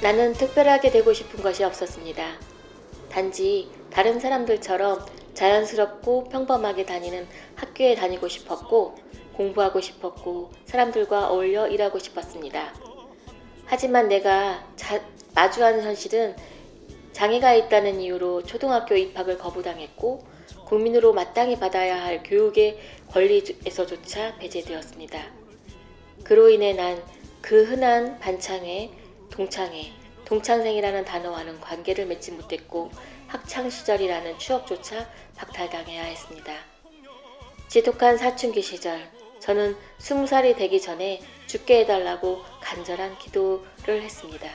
나는 특별하게 되고 싶은 것이 없었습니다. 단지 다른 사람들처럼 자연스럽고 평범하게 다니는 학교에 다니고 싶었고, 공부하고 싶었고, 사람들과 어울려 일하고 싶었습니다. 하지만 내가 마주하는 현실은 장애가 있다는 이유로 초등학교 입학을 거부당했고, 국민으로 마땅히 받아야 할 교육의 권리에서조차 배제되었습니다. 그로 인해 난 그 흔한 반창회, 동창생이라는 단어와는 관계를 맺지 못했고 학창시절이라는 추억조차 박탈당해야 했습니다. 지독한 사춘기 시절, 저는 20살이 되기 전에 죽게 해달라고 간절한 기도를 했습니다.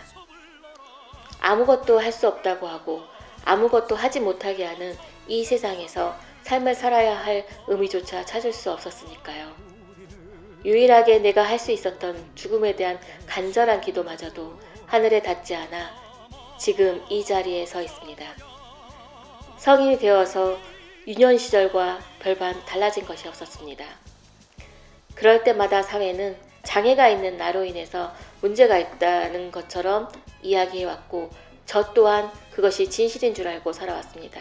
아무것도 할 수 없다고 하고 아무것도 하지 못하게 하는 이 세상에서 삶을 살아야 할 의미조차 찾을 수 없었으니까요. 유일하게 내가 할 수 있었던 죽음에 대한 간절한 기도마저도 하늘에 닿지 않아 지금 이 자리에 서 있습니다. 성인이 되어서 유년 시절과 별반 달라진 것이 없었습니다. 그럴 때마다 사회는 장애가 있는 나로 인해서 문제가 있다는 것처럼 이야기해왔고 저 또한 그것이 진실인 줄 알고 살아왔습니다.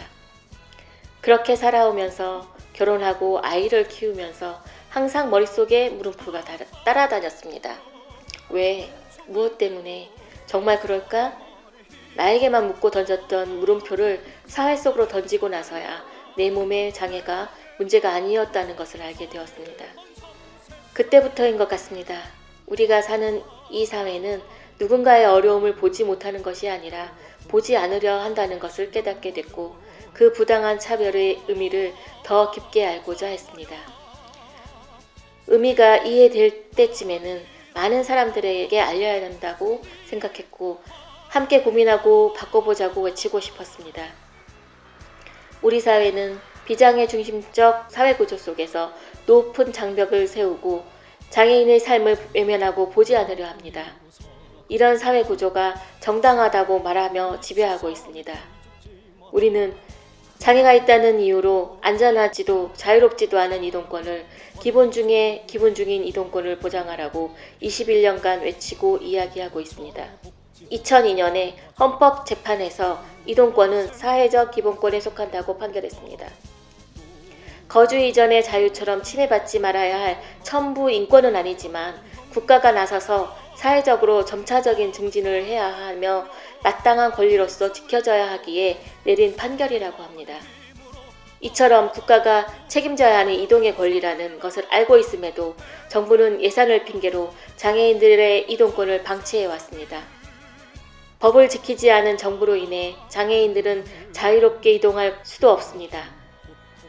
그렇게 살아오면서 결혼하고 아이를 키우면서 항상 머릿속에 물음표가 따라다녔습니다. 왜? 무엇 때문에? 정말 그럴까? 나에게만 묻고 던졌던 물음표를 사회 속으로 던지고 나서야 내 몸의 장애가 문제가 아니었다는 것을 알게 되었습니다. 그때부터인 것 같습니다. 우리가 사는 이 사회는 누군가의 어려움을 보지 못하는 것이 아니라 보지 않으려 한다는 것을 깨닫게 됐고 그 부당한 차별의 의미를 더 깊게 알고자 했습니다. 의미가 이해될 때쯤에는 많은 사람들에게 알려야 한다고 생각했고 함께 고민하고 바꿔보자고 외치고 싶었습니다. 우리 사회는 비장애 중심적 사회구조 속에서 높은 장벽을 세우고 장애인의 삶을 외면하고 보지 않으려 합니다. 이런 사회구조가 정당하다고 말하며 지배하고 있습니다. 우리는 장애가 있다는 이유로 안전하지도 자유롭지도 않은 이동권을 기본 중에 기본 중인 이동권을 보장하라고 21년간 외치고 이야기하고 있습니다. 2002년에 헌법재판에서 이동권은 사회적 기본권에 속한다고 판결했습니다. 거주 이전의 자유처럼 침해받지 말아야 할 천부 인권은 아니지만 국가가 나서서 사회적으로 점차적인 증진을 해야 하며 마땅한 권리로서 지켜져야 하기에 내린 판결이라고 합니다. 이처럼 국가가 책임져야 하는 이동의 권리라는 것을 알고 있음에도 정부는 예산을 핑계로 장애인들의 이동권을 방치해왔습니다. 법을 지키지 않은 정부로 인해 장애인들은 자유롭게 이동할 수도 없습니다.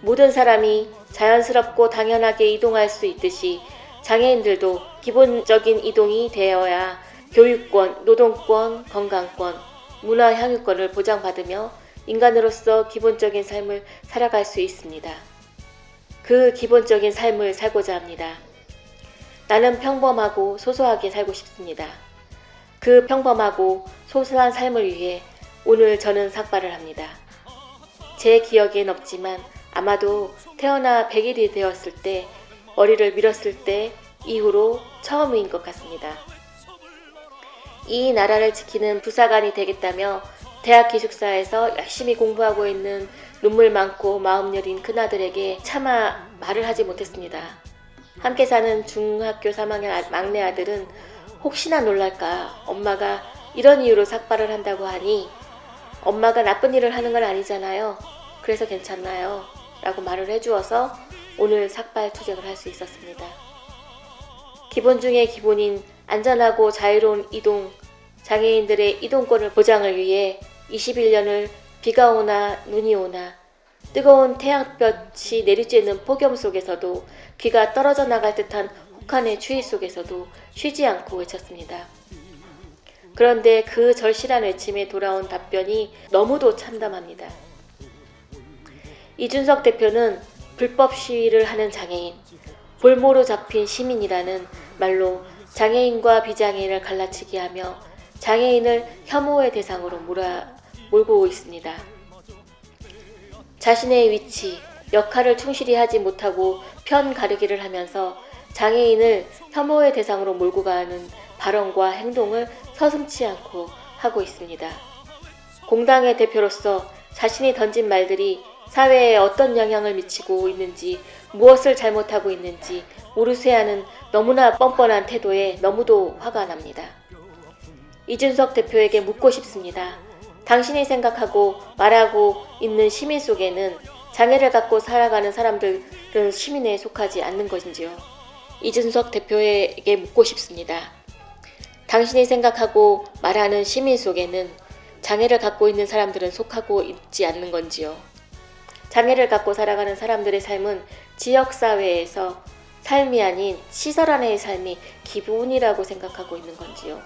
모든 사람이 자연스럽고 당연하게 이동할 수 있듯이 장애인들도 기본적인 이동이 되어야 교육권, 노동권, 건강권, 문화 향유권을 보장받으며 인간으로서 기본적인 삶을 살아갈 수 있습니다. 그 기본적인 삶을 살고자 합니다. 나는 평범하고 소소하게 살고 싶습니다. 그 평범하고 소소한 삶을 위해 오늘 저는 삭발을 합니다. 제 기억엔 없지만 아마도 태어나 100일이 되었을 때 머리를 밀었을 때 이후로 처음인 것 같습니다. 이 나라를 지키는 부사관이 되겠다며 대학 기숙사에서 열심히 공부하고 있는 눈물 많고 마음 여린 큰아들에게 차마 말을 하지 못했습니다. 함께 사는 중학교 3학년 막내 아들은 혹시나 놀랄까 엄마가 이런 이유로 삭발을 한다고 하니 엄마가 나쁜 일을 하는 건 아니잖아요. 그래서 괜찮나요? 라고 말을 해주어서 오늘 삭발 투쟁을 할 수 있었습니다. 기본 중에 기본인 안전하고 자유로운 이동, 장애인들의 이동권을 보장을 위해 21년을 비가 오나 눈이 오나 뜨거운 태양볕이 내리쬐는 폭염 속에서도 귀가 떨어져 나갈 듯한 혹한의 추위 속에서도 쉬지 않고 외쳤습니다. 그런데 그 절실한 외침에 돌아온 답변이 너무도 참담합니다. 이준석 대표는 불법 시위를 하는 장애인, 볼모로 잡힌 시민이라는 말로 장애인과 비장애인을 갈라치게 하며 장애인을 혐오의 대상으로 몰고 있습니다. 자신의 위치, 역할을 충실히 하지 못하고 편 가르기를 하면서 장애인을 혐오의 대상으로 몰고 가는 발언과 행동을 서슴지 않고 하고 있습니다. 공당의 대표로서 자신이 던진 말들이 사회에 어떤 영향을 미치고 있는지, 무엇을 잘못하고 있는지 무르쇠하는 너무나 뻔뻔한 태도에 너무도 화가 납니다. 이준석 대표에게 묻고 싶습니다. 당신이 생각하고 말하고 있는 시민 속에는 장애를 갖고 살아가는 사람들은 시민에 속하지 않는 것인지요? 이준석 대표에게 묻고 싶습니다. 당신이 생각하고 말하는 시민 속에는 장애를 갖고 있는 사람들은 속하고 있지 않는 건지요? 장애를 갖고 살아가는 사람들의 삶은 지역사회에서 삶이 아닌 시설 안의 삶이 기본이라고 생각하고 있는 건지요?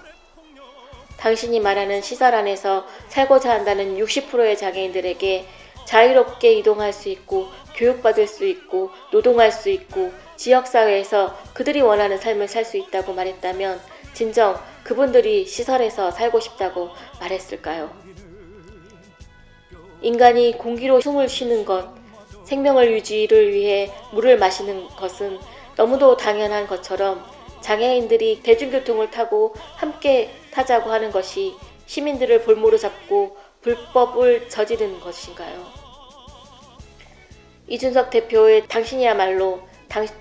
당신이 말하는 시설 안에서 살고자 한다는 60%의 장애인들에게 자유롭게 이동할 수 있고 교육받을 수 있고 노동할 수 있고 지역사회에서 그들이 원하는 삶을 살 수 있다고 말했다면 진정 그분들이 시설에서 살고 싶다고 말했을까요? 인간이 공기로 숨을 쉬는 것, 생명을 유지를 위해 물을 마시는 것은 너무도 당연한 것처럼 장애인들이 대중교통을 타고 함께 타자고 하는 것이 시민들을 볼모로 잡고 불법을 저지르는 것인가요? 이준석 대표의 당신이야말로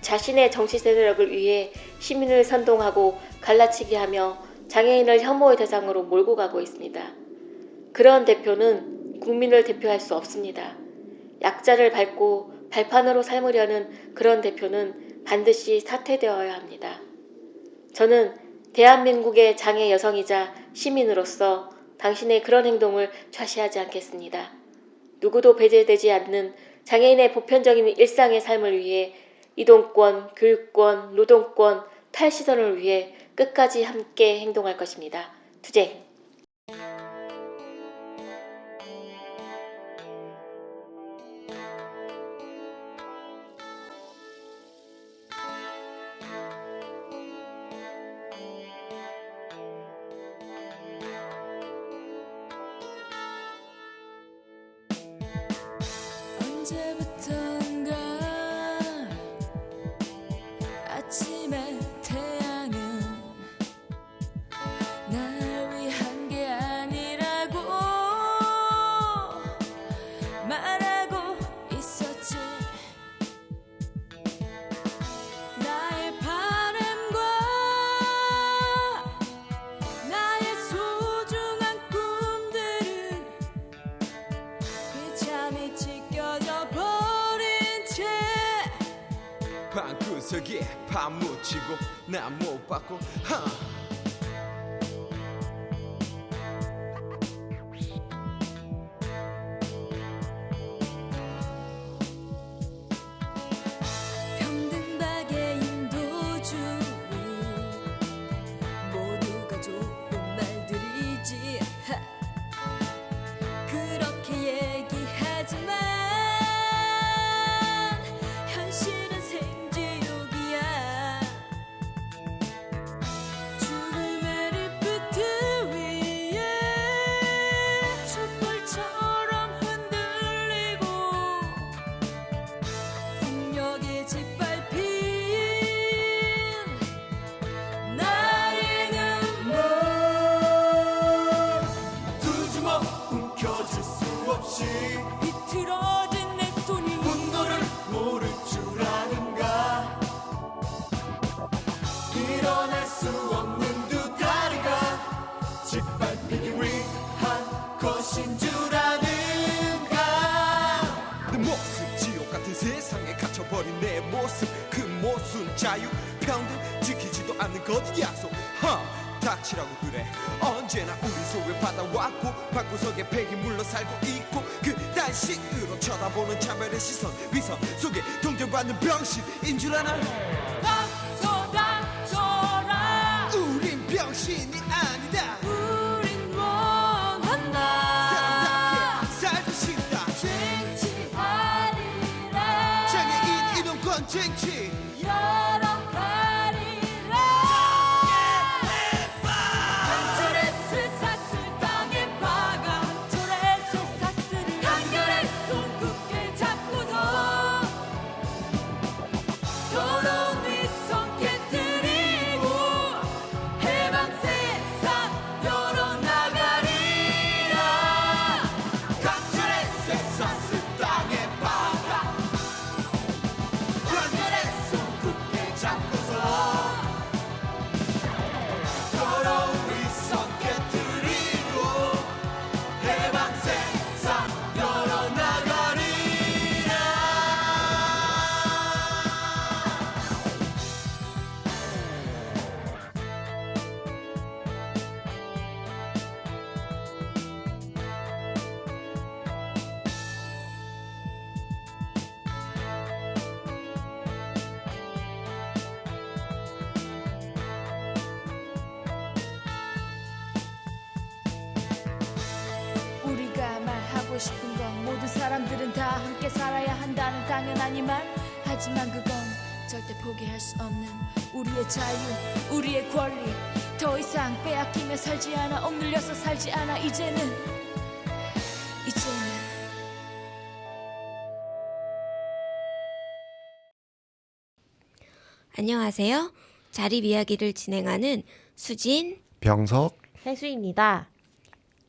자신의 정치 세력을 위해 시민을 선동하고 갈라치기 하며 장애인을 혐오의 대상으로 몰고 가고 있습니다. 그런 대표는 국민을 대표할 수 없습니다. 약자를 밟고 발판으로 삼으려는 그런 대표는 반드시 사퇴되어야 합니다. 저는 대한민국의 장애 여성이자 시민으로서 당신의 그런 행동을 좌시하지 않겠습니다. 누구도 배제되지 않는 장애인의 보편적인 일상의 삶을 위해 이동권, 교육권, 노동권, 탈시선을 위해 끝까지 함께 행동할 것입니다. 투쟁! 언제부턴가 아침에 태양은 날 위한 게 아니라고 말하고 있었지. 나의 바람과 나의 소중한 꿈들은 비참히 찢겨져 버린 채 방구석에 파묻히고 난 못 받고 병든 박애인도주의 모두가 좋은 말들이지. 그렇게 얘기하지만 현실은 생지옥이야. 죽음의 리프트 위에 촛불처럼 흔들리고 폭력에 짓밟힌 나의 눈물. 두 주먹 움켜줄 수 없이 비틀어진 내 손이 분노를 모를 줄 아는가. 일어날 수 없는 두 다리가 짓밟히기 위한 것인 줄 아는가. 내 모습 지옥 같은 세상에 갇혀버린 내 모습, 그 모순 자유 평등 지키지도 않는 것 약속. 닥치라고 그래. 언제나 우리 속을 받아왔고 방구석에 폐기물로 살고 있고 그딴 식으로 쳐다보는 차별의 시선 위선 속에 동정받는 병신인 줄 아나. 닥쳐라. 우린 병신이 아니다. 우린 원한다. 사람답게 살고 싶다. 쟁취하리라. 장애인 이동권 쟁취. 열어가리라. 한철의 쇠사슬 땅에 박아 한철의 쇠사슬을 단결의 손 굳게 잡고서 더러운 위성 깨뜨리고 해방세 싶은 건 모든 사람들은 다 함께 살아야 한다는 당연한 말. 하지만 그건 절대 포기할 수 없는 우리의 자유, 우리의 권리. 더 이상 빼앗기며 살지 않아, 억눌려서 살지 않아. 이제는 안녕하세요. 자립 이야기를 진행하는 수진, 병석, 혜수입니다.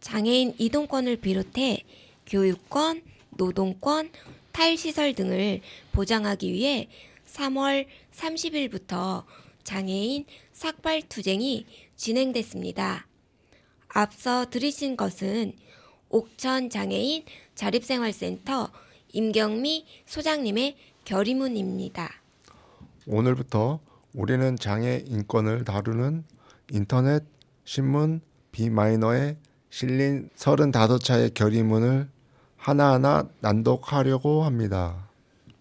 장애인 이동권을 비롯해 교육권, 노동권, 탈시설 등을 보장하기 위해 3월 30일부터 장애인 삭발투쟁이 진행됐습니다. 앞서 들으신 것은 옥천 장애인 자립생활센터 임경미 소장님의 결의문입니다. 오늘부터 우리는 장애 인권을 다루는 인터넷 신문 비마이너에 실린 35차의 결의문을 하나하나 낭독하려고 합니다.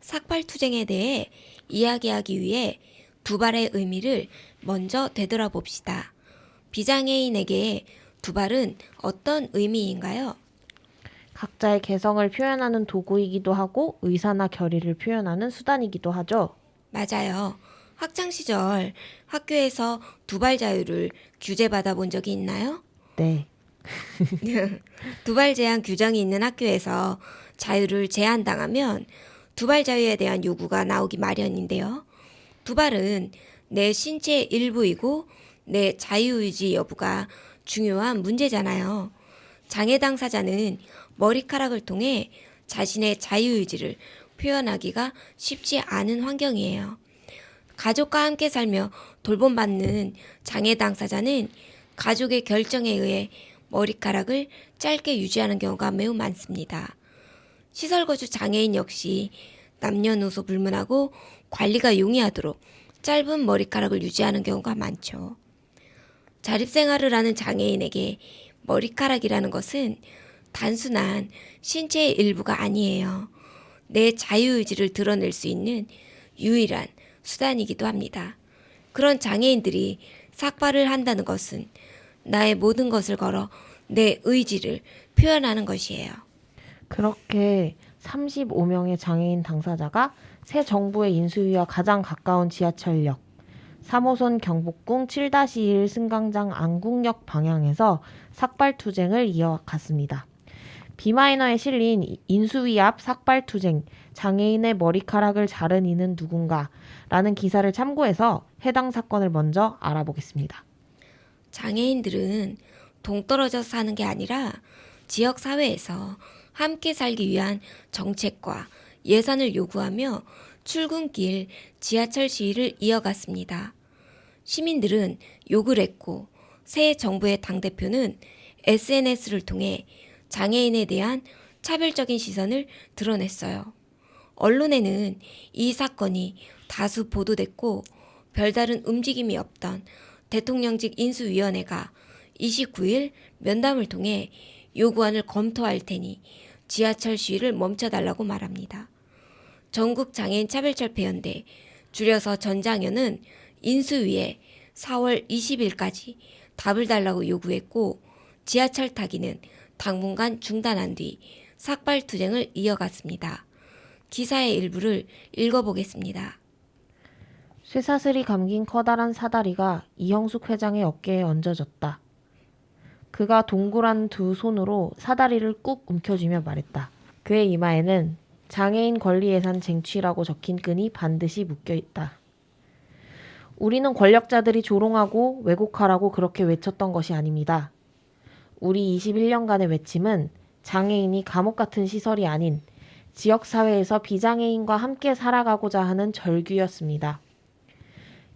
삭발투쟁에 대해 이야기하기 위해 두발의 의미를 먼저 되돌아봅시다. 비장애인에게 두발은 어떤 의미인가요? 각자의 개성을 표현하는 도구이기도 하고 의사나 결의를 표현하는 수단이기도 하죠. 맞아요. 학창시절 학교에서 두발 자유를 규제받아 본 적이 있나요? 네. 두발 제한 규정이 있는 학교에서 자유를 제한당하면 두발 자유에 대한 요구가 나오기 마련인데요. 두발은 내 신체의 일부이고 내 자유의지 여부가 중요한 문제잖아요. 장애 당사자는 머리카락을 통해 자신의 자유의지를 표현하기가 쉽지 않은 환경이에요. 가족과 함께 살며 돌봄받는 장애 당사자는 가족의 결정에 의해 머리카락을 짧게 유지하는 경우가 매우 많습니다. 시설거주 장애인 역시 남녀노소 불문하고 관리가 용이하도록 짧은 머리카락을 유지하는 경우가 많죠. 자립생활을 하는 장애인에게 머리카락이라는 것은 단순한 신체의 일부가 아니에요. 내 자유의지를 드러낼 수 있는 유일한 수단이기도 합니다. 그런 장애인들이 삭발을 한다는 것은 나의 모든 것을 걸어 내 의지를 표현하는 것이에요. 그렇게 35명의 장애인 당사자가 새 정부의 인수위와 가장 가까운 지하철역 3호선 경복궁 7-1 승강장 안국역 방향에서 삭발투쟁을 이어갔습니다. 비마이너에 실린 인수위 앞 삭발투쟁, 장애인의 머리카락을 자른 이는 누군가 라는 기사를 참고해서 해당 사건을 먼저 알아보겠습니다. 장애인들은 동떨어져 사는 게 아니라 지역사회에서 함께 살기 위한 정책과 예산을 요구하며 출근길 지하철 시위를 이어갔습니다. 시민들은 욕을 했고 새 정부의 당대표는 SNS를 통해 장애인에 대한 차별적인 시선을 드러냈어요. 언론에는 이 사건이 다수 보도됐고 별다른 움직임이 없던 대통령직 인수위원회가 29일 면담을 통해 요구안을 검토할 테니 지하철 시위를 멈춰달라고 말합니다. 전국장애인 차별철폐연대 줄여서 전장연은 인수위에 4월 20일까지 답을 달라고 요구했고 지하철 타기는 당분간 중단한 뒤 삭발투쟁을 이어갔습니다. 기사의 일부를 읽어보겠습니다. 쇠사슬이 감긴 커다란 사다리가 이형숙 회장의 어깨에 얹어졌다. 그가 동그란 두 손으로 사다리를 꾹 움켜쥐며 말했다. 그의 이마에는 장애인 권리예산 쟁취라고 적힌 끈이 반드시 묶여있다. 우리는 권력자들이 조롱하고 왜곡하라고 그렇게 외쳤던 것이 아닙니다. 우리 21년간의 외침은 장애인이 감옥 같은 시설이 아닌 지역사회에서 비장애인과 함께 살아가고자 하는 절규였습니다.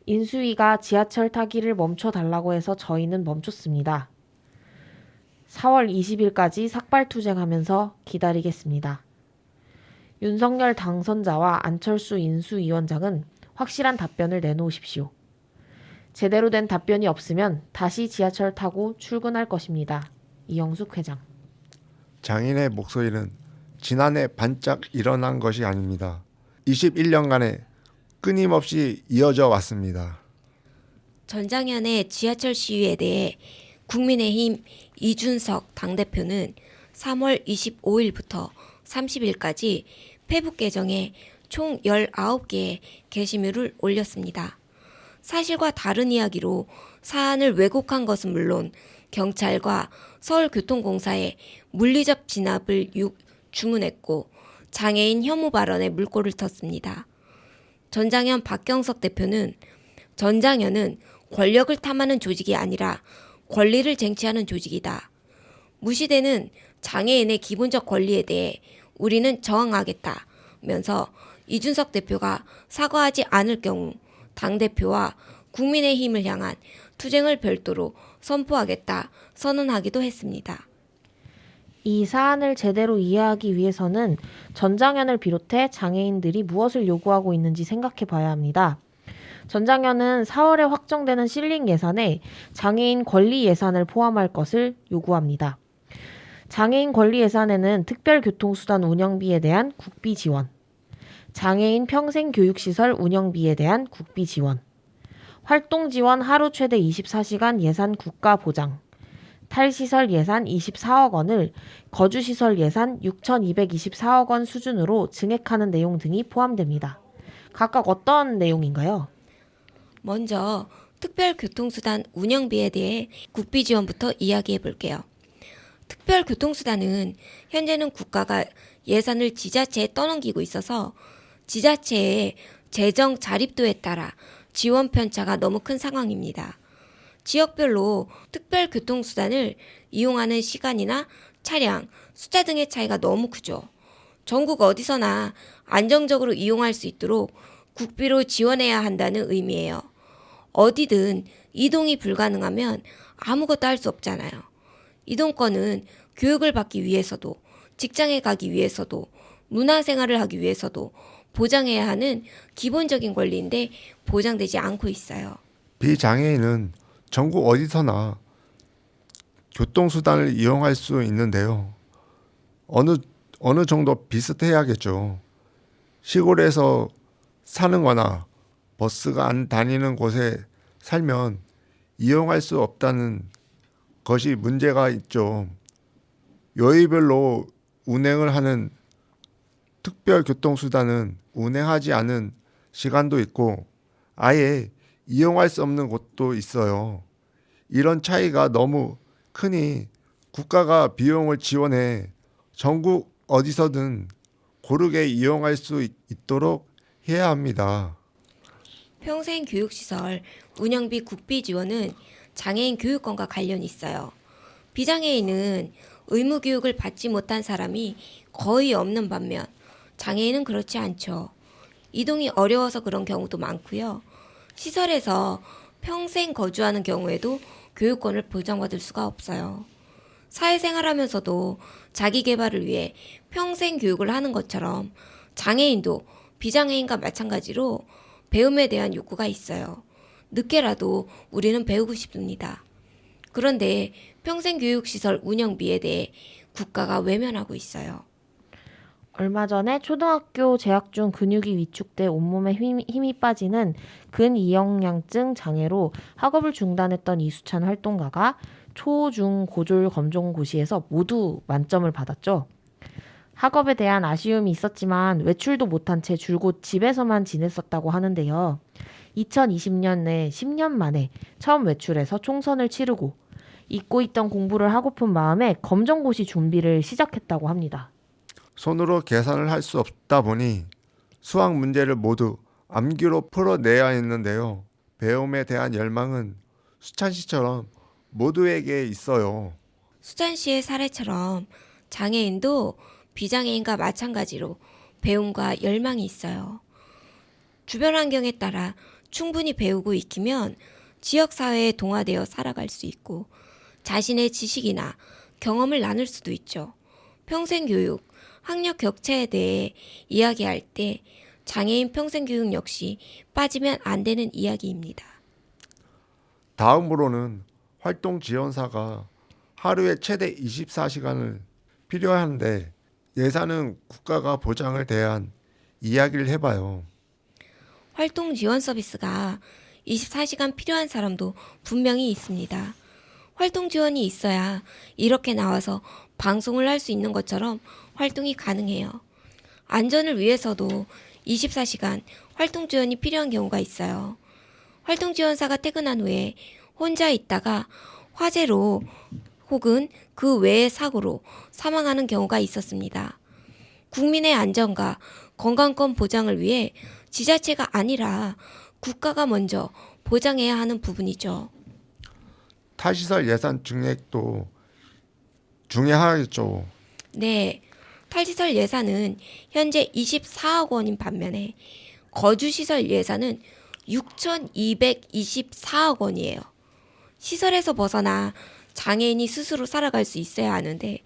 인수위가 지하철 타기를 멈춰달라고 해서 저희는 멈췄습니다. 4월 20일까지 삭발투쟁하면서 기다리겠습니다. 윤석열 당선자와 안철수 인수위원장은 확실한 답변을 내놓으십시오. 제대로 된 답변이 없으면 다시 지하철 타고 출근할 것입니다. 이형숙 회장. 장인의 목소리는 지난해 반짝 일어난 것이 아닙니다. 21년간의 끊임없이 이어져 왔습니다. 전장현의 지하철 시위에 대해 국민의힘 이준석 당대표는 3월 25일부터 30일까지 페북 계정에 총 19개의 게시물을 올렸습니다. 사실과 다른 이야기로 사안을 왜곡한 것은 물론 경찰과 서울교통공사에 물리적 진압을 주문했고 장애인 혐오 발언에 물꼬를 텄습니다. 전장현 박경석 대표는 전장현은 권력을 탐하는 조직이 아니라 권리를 쟁취하는 조직이다. 무시되는 장애인의 기본적 권리에 대해 우리는 저항하겠다면서 이준석 대표가 사과하지 않을 경우 당대표와 국민의힘을 향한 투쟁을 별도로 선포하겠다 선언하기도 했습니다. 이 사안을 제대로 이해하기 위해서는 전장현을 비롯해 장애인들이 무엇을 요구하고 있는지 생각해 봐야 합니다. 전장현은 4월에 확정되는 실링 예산에 장애인 권리 예산을 포함할 것을 요구합니다. 장애인 권리 예산에는 특별교통수단 운영비에 대한 국비 지원, 장애인 평생교육시설 운영비에 대한 국비 지원, 활동 지원 하루 최대 24시간 예산 국가 보장, 탈시설 예산 24억 원을 거주시설 예산 6,224억 원 수준으로 증액하는 내용 등이 포함됩니다. 각각 어떤 내용인가요? 먼저 특별교통수단 운영비에 대해 국비 지원부터 이야기해 볼게요. 특별교통수단은 현재는 국가가 예산을 지자체에 떠넘기고 있어서 지자체의 재정 자립도에 따라 지원 편차가 너무 큰 상황입니다. 지역별로 특별교통수단을 이용하는 시간이나 차량, 숫자 등의 차이가 너무 크죠. 전국 어디서나 안정적으로 이용할 수 있도록 국비로 지원해야 한다는 의미예요. 어디든 이동이 불가능하면 아무것도 할 수 없잖아요. 이동권은 교육을 받기 위해서도, 직장에 가기 위해서도, 문화생활을 하기 위해서도 보장해야 하는 기본적인 권리인데 보장되지 않고 있어요. 비장애인은 전국 어디서나 교통수단을 이용할 수 있는데요. 어느 정도 비슷해야겠죠. 시골에서 사는 거나 버스가 안 다니는 곳에 살면 이용할 수 없다는 것이 문제가 있죠. 요일별로 운행을 하는 특별교통수단은 운행하지 않은 시간도 있고 아예 이용할 수 없는 곳도 있어요. 이런 차이가 너무 크니 국가가 비용을 지원해 전국 어디서든 고르게 이용할 수 있도록 해야 합니다. 평생교육시설 운영비 국비 지원은 장애인 교육권과 관련이 있어요. 비장애인은 의무교육을 받지 못한 사람이 거의 없는 반면 장애인은 그렇지 않죠. 이동이 어려워서 그런 경우도 많고요. 시설에서 평생 거주하는 경우에도 교육권을 보장받을 수가 없어요. 사회생활하면서도 자기 개발을 위해 평생 교육을 하는 것처럼 장애인도 비장애인과 마찬가지로 배움에 대한 욕구가 있어요. 늦게라도 우리는 배우고 싶습니다. 그런데 평생교육시설 운영비에 대해 국가가 외면하고 있어요. 얼마 전에 초등학교 재학 중 근육이 위축돼 온몸에 힘이 빠지는 근이형양증 장애로 학업을 중단했던 이수찬 활동가가 초, 중, 고졸 검정고시에서 모두 만점을 받았죠. 학업에 대한 아쉬움이 있었지만 외출도 못한 채 줄곧 집에서만 지냈었다고 하는데요. 2020년에 10년 만에 처음 외출해서 총선을 치르고 잊고 있던 공부를 하고픈 마음에 검정고시 준비를 시작했다고 합니다. 손으로 계산을 할 수 없다 보니 수학 문제를 모두 암기로 풀어내야 했는데요. 배움에 대한 열망은 수찬 씨처럼 모두에게 있어요. 수찬 씨의 사례처럼 장애인도 비장애인과 마찬가지로 배움과 열망이 있어요. 주변 환경에 따라 충분히 배우고 익히면 지역사회에 동화되어 살아갈 수 있고 자신의 지식이나 경험을 나눌 수도 있죠. 평생교육, 학력 격차에 대해 이야기할 때 장애인 평생교육 역시 빠지면 안 되는 이야기입니다. 다음으로는 활동 지원사가 하루에 최대 24시간을 필요한데 예산은 국가가 보장을 대한 이야기를 해봐요. 활동 지원 서비스가 24시간 필요한 사람도 분명히 있습니다. 활동 지원이 있어야 이렇게 나와서 방송을 할 수 있는 것처럼 활동이 가능해요. 안전을 위해서도 24시간 활동 지원이 필요한 경우가 있어요. 활동 지원사가 퇴근한 후에 혼자 있다가 화재로 혹은 그 외의 사고로 사망하는 경우가 있었습니다. 국민의 안전과 건강권 보장을 위해 지자체가 아니라 국가가 먼저 보장해야 하는 부분이죠. 탈시설 예산 증액도 중요하겠죠. 네, 탈시설 예산은 현재 24억 원인 반면에 거주시설 예산은 6,224억 원이에요. 시설에서 벗어나 장애인이 스스로 살아갈 수 있어야 하는데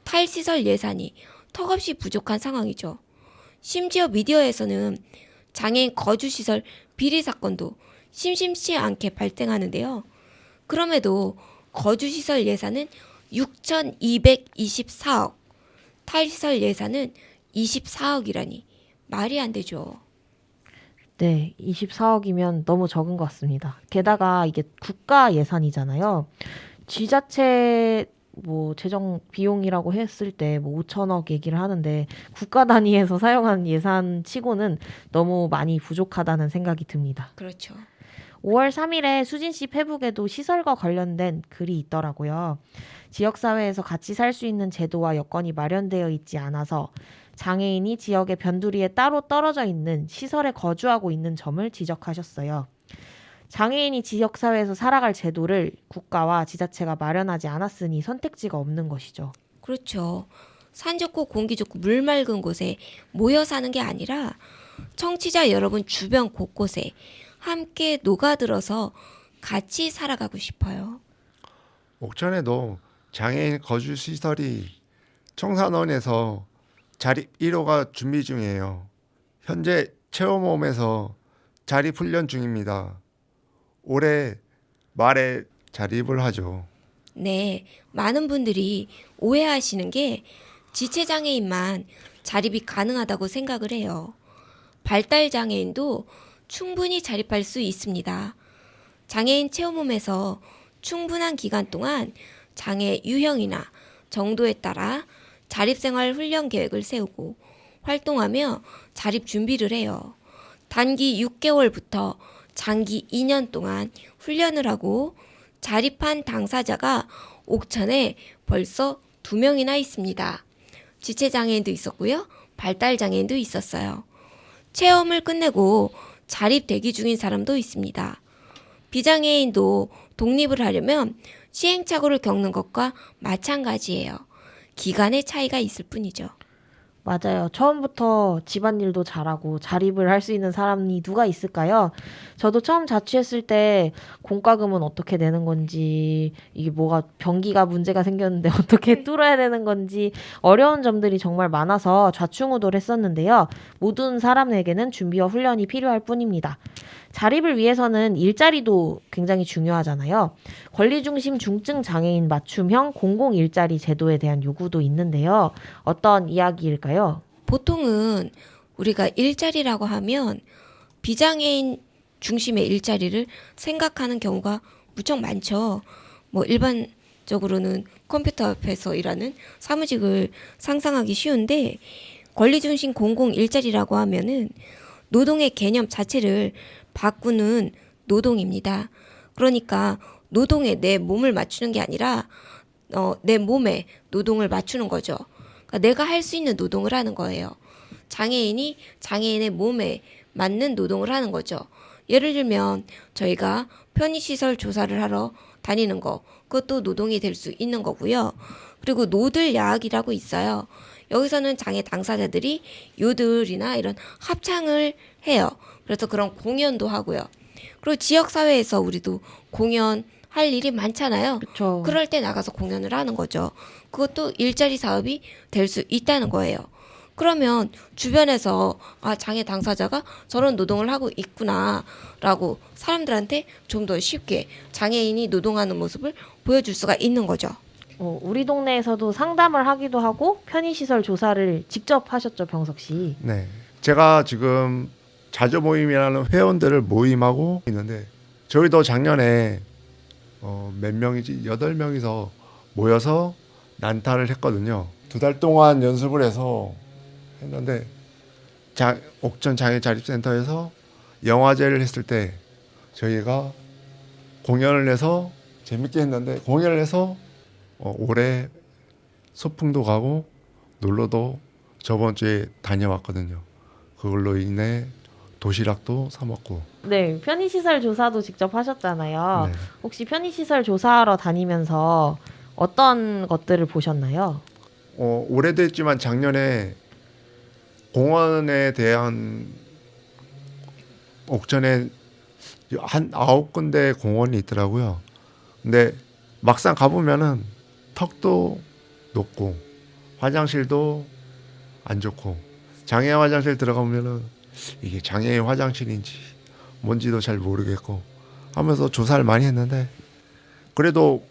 탈시설 예산이 턱없이 부족한 상황이죠. 심지어 미디어에서는 장애인 거주시설 비리 사건도 심심치 않게 발생하는데요. 그럼에도 거주시설 예산은 6,224억, 탈시설 예산은 24억이라니 말이 안 되죠. 네, 24억이면 너무 적은 것 같습니다. 게다가 이게 국가 예산이잖아요. 지자체 뭐 재정 비용이라고 했을 때 뭐 5천억 얘기를 하는데 국가 단위에서 사용한 예산 치고는 너무 많이 부족하다는 생각이 듭니다. 그렇죠. 5월 3일에 수진씨 페북에도 시설과 관련된 글이 있더라고요. 지역사회에서 같이 살 수 있는 제도와 여건이 마련되어 있지 않아서 장애인이 지역의 변두리에 따로 떨어져 있는 시설에 거주하고 있는 점을 지적하셨어요. 장애인이 지역사회에서 살아갈 제도를 국가와 지자체가 마련하지 않았으니 선택지가 없는 것이죠. 그렇죠. 산 좋고 공기 좋고 물 맑은 곳에 모여 사는 게 아니라 청취자 여러분 주변 곳곳에 함께 녹아들어서 같이 살아가고 싶어요. 옥천에도 장애인 거주 시설이 청산원에서 자립 1호가 준비 중이에요. 현재 체험홈에서 자립 훈련 중입니다. 올해 말에 자립을 하죠. 네, 많은 분들이 오해하시는 게 지체장애인만 자립이 가능하다고 생각을 해요. 발달장애인도 충분히 자립할 수 있습니다. 장애인 체험홈에서 충분한 기간 동안 장애 유형이나 정도에 따라 자립생활 훈련 계획을 세우고 활동하며 자립 준비를 해요. 단기 6개월부터 장기 2년 동안 훈련을 하고 자립한 당사자가 옥천에 벌써 2명이나 있습니다. 지체장애인도 있었고요. 발달장애인도 있었어요. 체험을 끝내고 자립 대기 중인 사람도 있습니다. 비장애인도 독립을 하려면 시행착오를 겪는 것과 마찬가지예요. 기간의 차이가 있을 뿐이죠. 맞아요. 처음부터 집안일도 잘하고 자립을 할 수 있는 사람이 누가 있을까요? 저도 처음 자취했을 때 공과금은 어떻게 내는 건지, 이게 뭐가 변기가 문제가 생겼는데 어떻게 뚫어야 되는 건지 어려운 점들이 정말 많아서 좌충우돌 했었는데요. 모든 사람에게는 준비와 훈련이 필요할 뿐입니다. 자립을 위해서는 일자리도 굉장히 중요하잖아요. 권리중심 중증 장애인 맞춤형 공공일자리 제도에 대한 요구도 있는데요. 어떤 이야기일까요? 보통은 우리가 일자리라고 하면 비장애인 중심의 일자리를 생각하는 경우가 무척 많죠. 뭐 일반적으로는 컴퓨터 앞에서 일하는 사무직을 상상하기 쉬운데 권리중심 공공 일자리라고 하면은 노동의 개념 자체를 바꾸는 노동입니다. 그러니까 노동에 내 몸을 맞추는 게 아니라 내 몸에 노동을 맞추는 거죠. 그러니까 내가 할 수 있는 노동을 하는 거예요. 장애인이 장애인의 몸에 맞는 노동을 하는 거죠. 예를 들면 저희가 편의시설 조사를 하러 다니는 거, 그것도 노동이 될 수 있는 거고요. 그리고 노들 야학이라고 있어요. 여기서는 장애 당사자들이 요들이나 이런 합창을 해요. 그래서 그런 공연도 하고요. 그리고 지역사회에서 우리도 공연할 일이 많잖아요. 그렇죠. 그럴 때 나가서 공연을 하는 거죠. 그것도 일자리 사업이 될 수 있다는 거예요. 그러면 주변에서 장애 당사자가 저런 노동을 하고 있구나라고 사람들한테 좀 더 쉽게 장애인이 노동하는 모습을 보여줄 수가 있는 거죠. 우리 동네에서도 상담을 하기도 하고 편의시설 조사를 직접 하셨죠, 병석 씨. 네, 제가 지금 자조 모임이라는 회원들을 모임하고 있는데 저희도 작년에 몇 명이지 8명이서 모여서 난타를 했거든요. 2달 동안 연습을 해서 했는데 옥천 장애자립센터에서 영화제를 했을 때 저희가 공연을 해서 재밌게 했는데 공연을 해서 올해 소풍도 가고 놀러도 저번 주에 다녀왔거든요. 그걸로 인해 도시락도 사 먹고. 네, 편의시설 조사도 직접 하셨잖아요. 네. 혹시 편의시설 조사하러 다니면서 어떤 것들을 보셨나요? 오래됐지만 작년에 공원에 대한 옥천에 한 9군데 공원이 있더라고요. 근데 막상 가보면은 턱도 높고 화장실도 안 좋고 장애 화장실 들어가면은 이게 장애인 화장실인지 뭔지도 잘 모르겠고 하면서 조사를 많이 했는데 그래도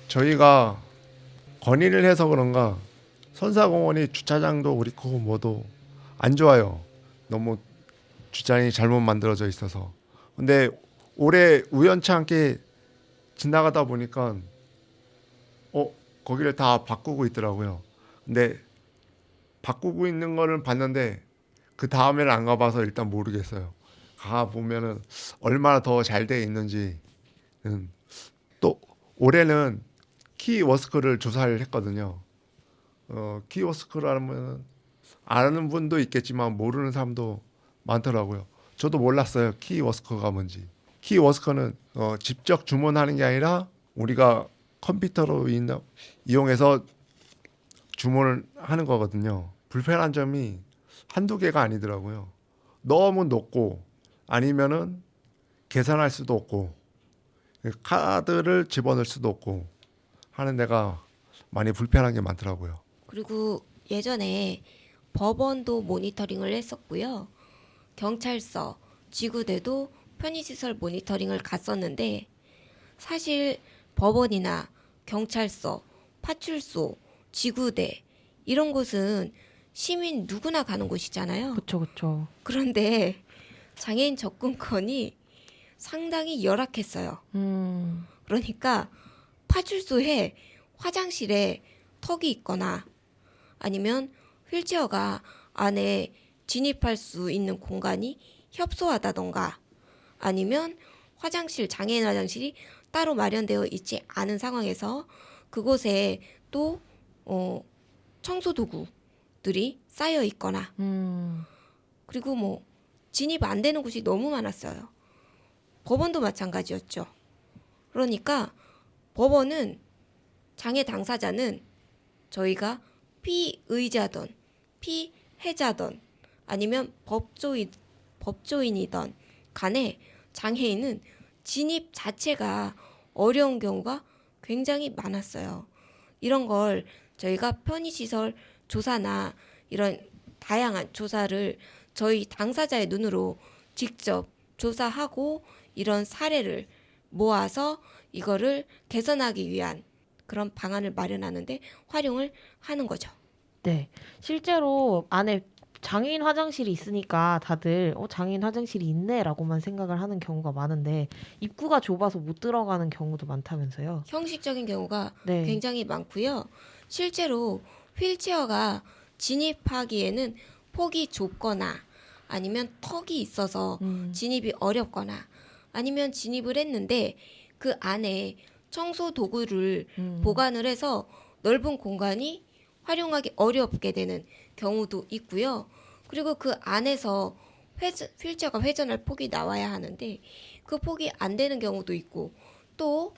저희가 건의를 해서 그런가 선사공원이 주차장도 그렇고 뭐도 안 좋아요. 너무 주차장이 잘못 만들어져 있어서. 근데 올해 우연치 않게 지나가다 보니까 거기를 다 바꾸고 있더라고요. 근데 바꾸고 있는 거를 봤는데 그 다음에는 안 가봐서 일단 모르겠어요. 가 보면은 얼마나 더 잘 돼 있는지는. 또 올해는 키워스크를 조사를 했거든요. 키워스크라면 아는 분도 있겠지만 모르는 사람도 많더라고요. 저도 몰랐어요. 키워스크가 뭔지. 키워스크는 직접 주문하는 게 아니라 우리가 컴퓨터로 이용해서 주문을 하는 거거든요. 불편한 점이 한두 개가 아니더라고요. 너무 높고 아니면은 계산할 수도 없고 카드를 집어넣을 수도 없고 하는 데가 많이 불편한 게 많더라고요. 그리고 예전에 법원도 모니터링을 했었고요. 경찰서, 지구대도 편의시설 모니터링을 갔었는데 사실 법원이나 경찰서, 파출소, 지구대 이런 곳은 시민 누구나 가는 곳이잖아요. 그쵸, 그쵸. 그런데 장애인 접근권이 상당히 열악했어요. 그러니까 파출소에 화장실에 턱이 있거나 아니면 휠체어가 안에 진입할 수 있는 공간이 협소하다던가 아니면 장애인 화장실이 따로 마련되어 있지 않은 상황에서 그곳에 또 청소 도구들이 쌓여 있거나 그리고 뭐 진입 안 되는 곳이 너무 많았어요. 법원도 마찬가지였죠. 그러니까 법원은 장애 당사자는 저희가 피의자든 피해자든 아니면 법조인이든 간에 장애인은 진입 자체가 어려운 경우가 굉장히 많았어요. 이런 걸 저희가 편의시설 조사나 이런 다양한 조사를 저희 당사자의 눈으로 직접 조사하고 이런 사례를 모아서 이거를 개선하기 위한 그런 방안을 마련하는데 활용을 하는 거죠. 네. 실제로 안에 장애인 화장실이 있으니까 다들 장애인 화장실이 있네라고만 생각을 하는 경우가 많은데 입구가 좁아서 못 들어가는 경우도 많다면서요. 형식적인 경우가 네. 굉장히 많고요. 실제로 휠체어가 진입하기에는 폭이 좁거나 아니면 턱이 있어서 진입이 어렵거나 아니면 진입을 했는데 그 안에 청소 도구를 보관을 해서 넓은 공간이 활용하기 어렵게 되는 경우도 있고요. 그리고 그 안에서 휠체어가 회전할 폭이 나와야 하는데 그 폭이 안 되는 경우도 있고 또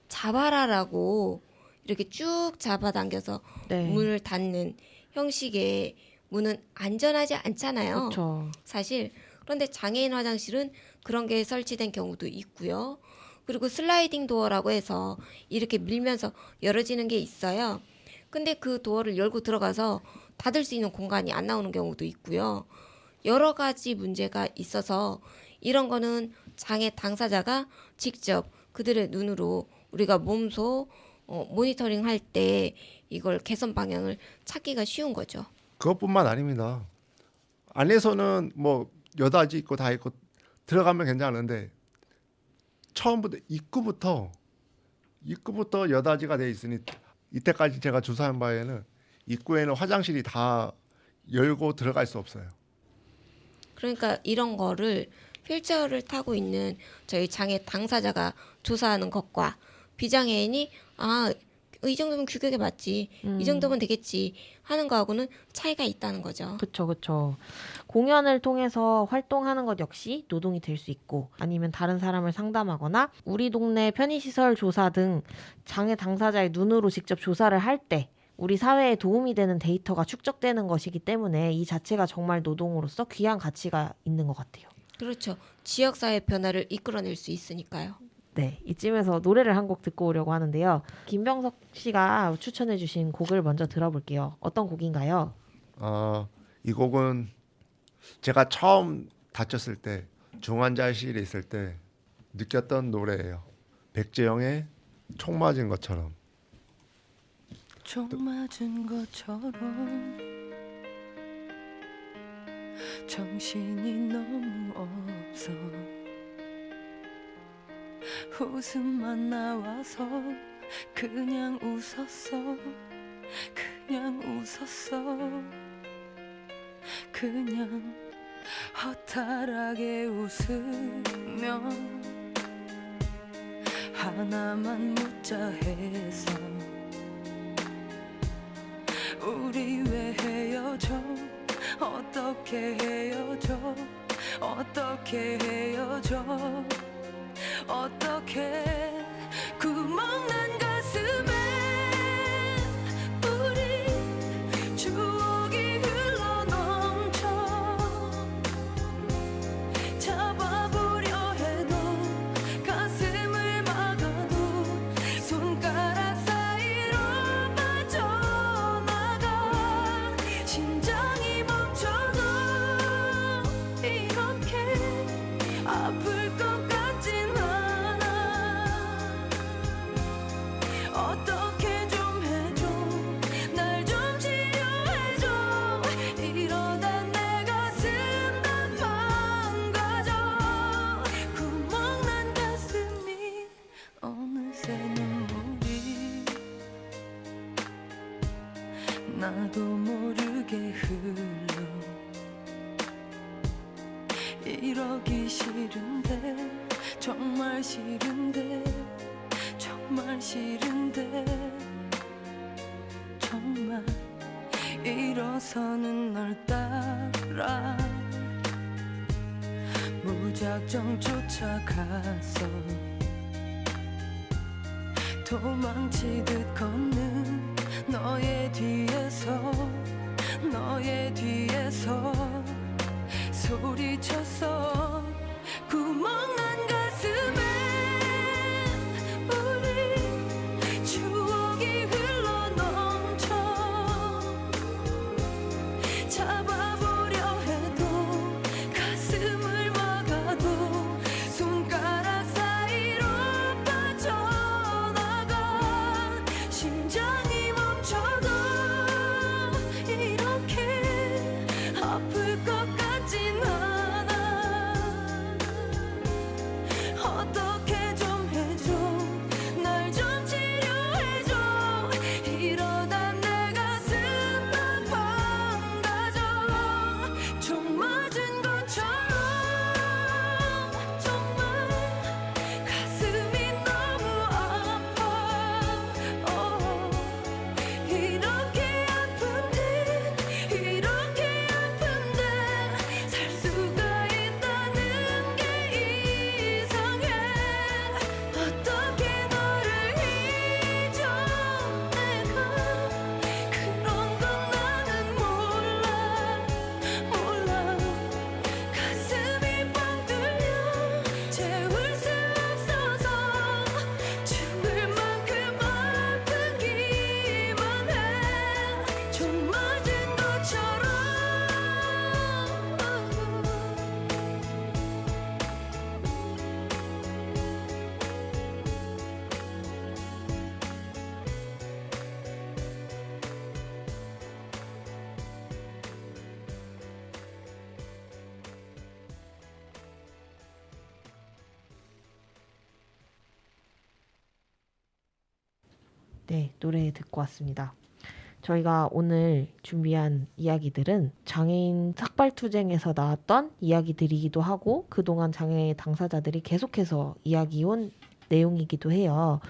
잡아라라고 이렇게 쭉 잡아당겨서 네. 문을 닫는 형식의 문은 안전하지 않잖아요. 그렇죠. 사실 그런데 장애인 화장실은 그런 게 설치된 경우도 있고요. 그리고 슬라이딩 도어라고 해서 이렇게 밀면서 열어지는 게 있어요. 근데 그 도어를 열고 들어가서 닫을 수 있는 공간이 안 나오는 경우도 있고요. 여러 가지 문제가 있어서 이런 거는 장애 당사자가 직접 그들의 눈으로 우리가 몸소 모니터링 할 때 이걸 개선 방향을 찾기가 쉬운 거죠. 그것뿐만 아닙니다. 안에서는 뭐 여닫이 있고 다 있고 들어가면 괜찮은데 처음부터 입구부터 입구부터 여닫이가 돼 있으니 이때까지 제가 조사한 바에는 입구에는 화장실이 다 열고 들어갈 수 없어요. 그러니까 이런 거를 휠체어를 타고 있는 저희 장애 당사자가 조사하는 것과 비장애인이 이 정도면 규격에 맞지, 이 정도면 되겠지 하는 거하고는 차이가 있다는 거죠. 그쵸, 그쵸. 공연을 통해서 활동하는 것 역시 노동이 될 수 있고, 아니면 다른 사람을 상담하거나 우리 동네 편의시설 조사 등 장애 당사자의 눈으로 직접 조사를 할 때 우리 사회에 도움이 되는 데이터가 축적되는 것이기 때문에 이 자체가 정말 노동으로서 귀한 가치가 있는 것 같아요. 그렇죠. 지역사회 변화를 이끌어낼 수 있으니까요. 네, 이쯤에서 노래를 한 곡 듣고 오려고 하는데요. 김병석 씨가 추천해 주신 곡을 먼저 들어볼게요. 어떤 곡인가요? 이 곡은 제가 처음 다쳤을 때 중환자실에 있을 때 느꼈던 노래예요. 백재영의 총 맞은 것처럼. 총 맞은 것처럼 정신이 너무 없어 웃음만 나와서 그냥 웃었어 그냥 허탈하게 웃으며 하나만 묻자 해서 우리 왜 헤어져 어떻게 헤어져 어떻게 구멍난 가슴에 우리 추억이 흘러넘쳐 잡아보려 해도 가슴을 막아도 손가락 사이로 빠져나가 심장이 멈춰도 이렇게 아플 것 같진 않아 어떻게 좀 해줘 날 좀 치료해줘 이러다 내 가슴 다 망가져 구멍난 가슴이 어느새 눈물이 나도 모르게 흘러 이러기 싫은데 정말 싫은데 정말 일어서는 널 따라 무작정 쫓아가서 도망치듯 걷는 너의 뒤에서 소리쳤어 구멍난 가슴에 우리 추억이 흘러넘쳐 잡아보려 해도 가슴을 막아도 손가락 사이로 빠져나가 심장이 멈춰도 이렇게 아플 것 같진 않아 네, 노래 듣고 왔습니다. 저희가 오늘 준비한 이야기들은 장애인 삭발투쟁에서 나왔던 이야기들이기도 하고 그동안 장애 당사자들이 계속해서 이야기해온 내용이기도 해요.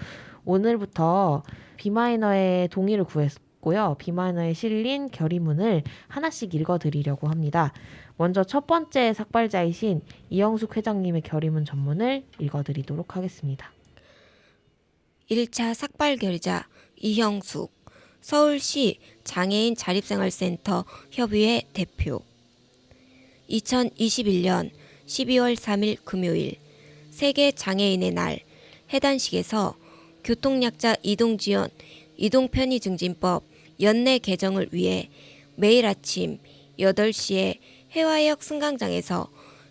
오늘부터 B마이너의 동의를 구했고요. B마이너에 실린 결의문을 하나씩 읽어드리려고 합니다. 먼저 첫 번째 삭발자이신 이영숙 회장님의 결의문 전문을 읽어드리도록 하겠습니다. 1차 삭발 결의자 이형숙, 서울시 장애인 자립생활센터 협의회 대표. 2021년 12월 3일 금요일 세계 장애인의 날 해단식에서 교통약자 이동지원, 이동편의증진법 연내 개정을 위해 매일 아침 8시에 해화역 승강장에서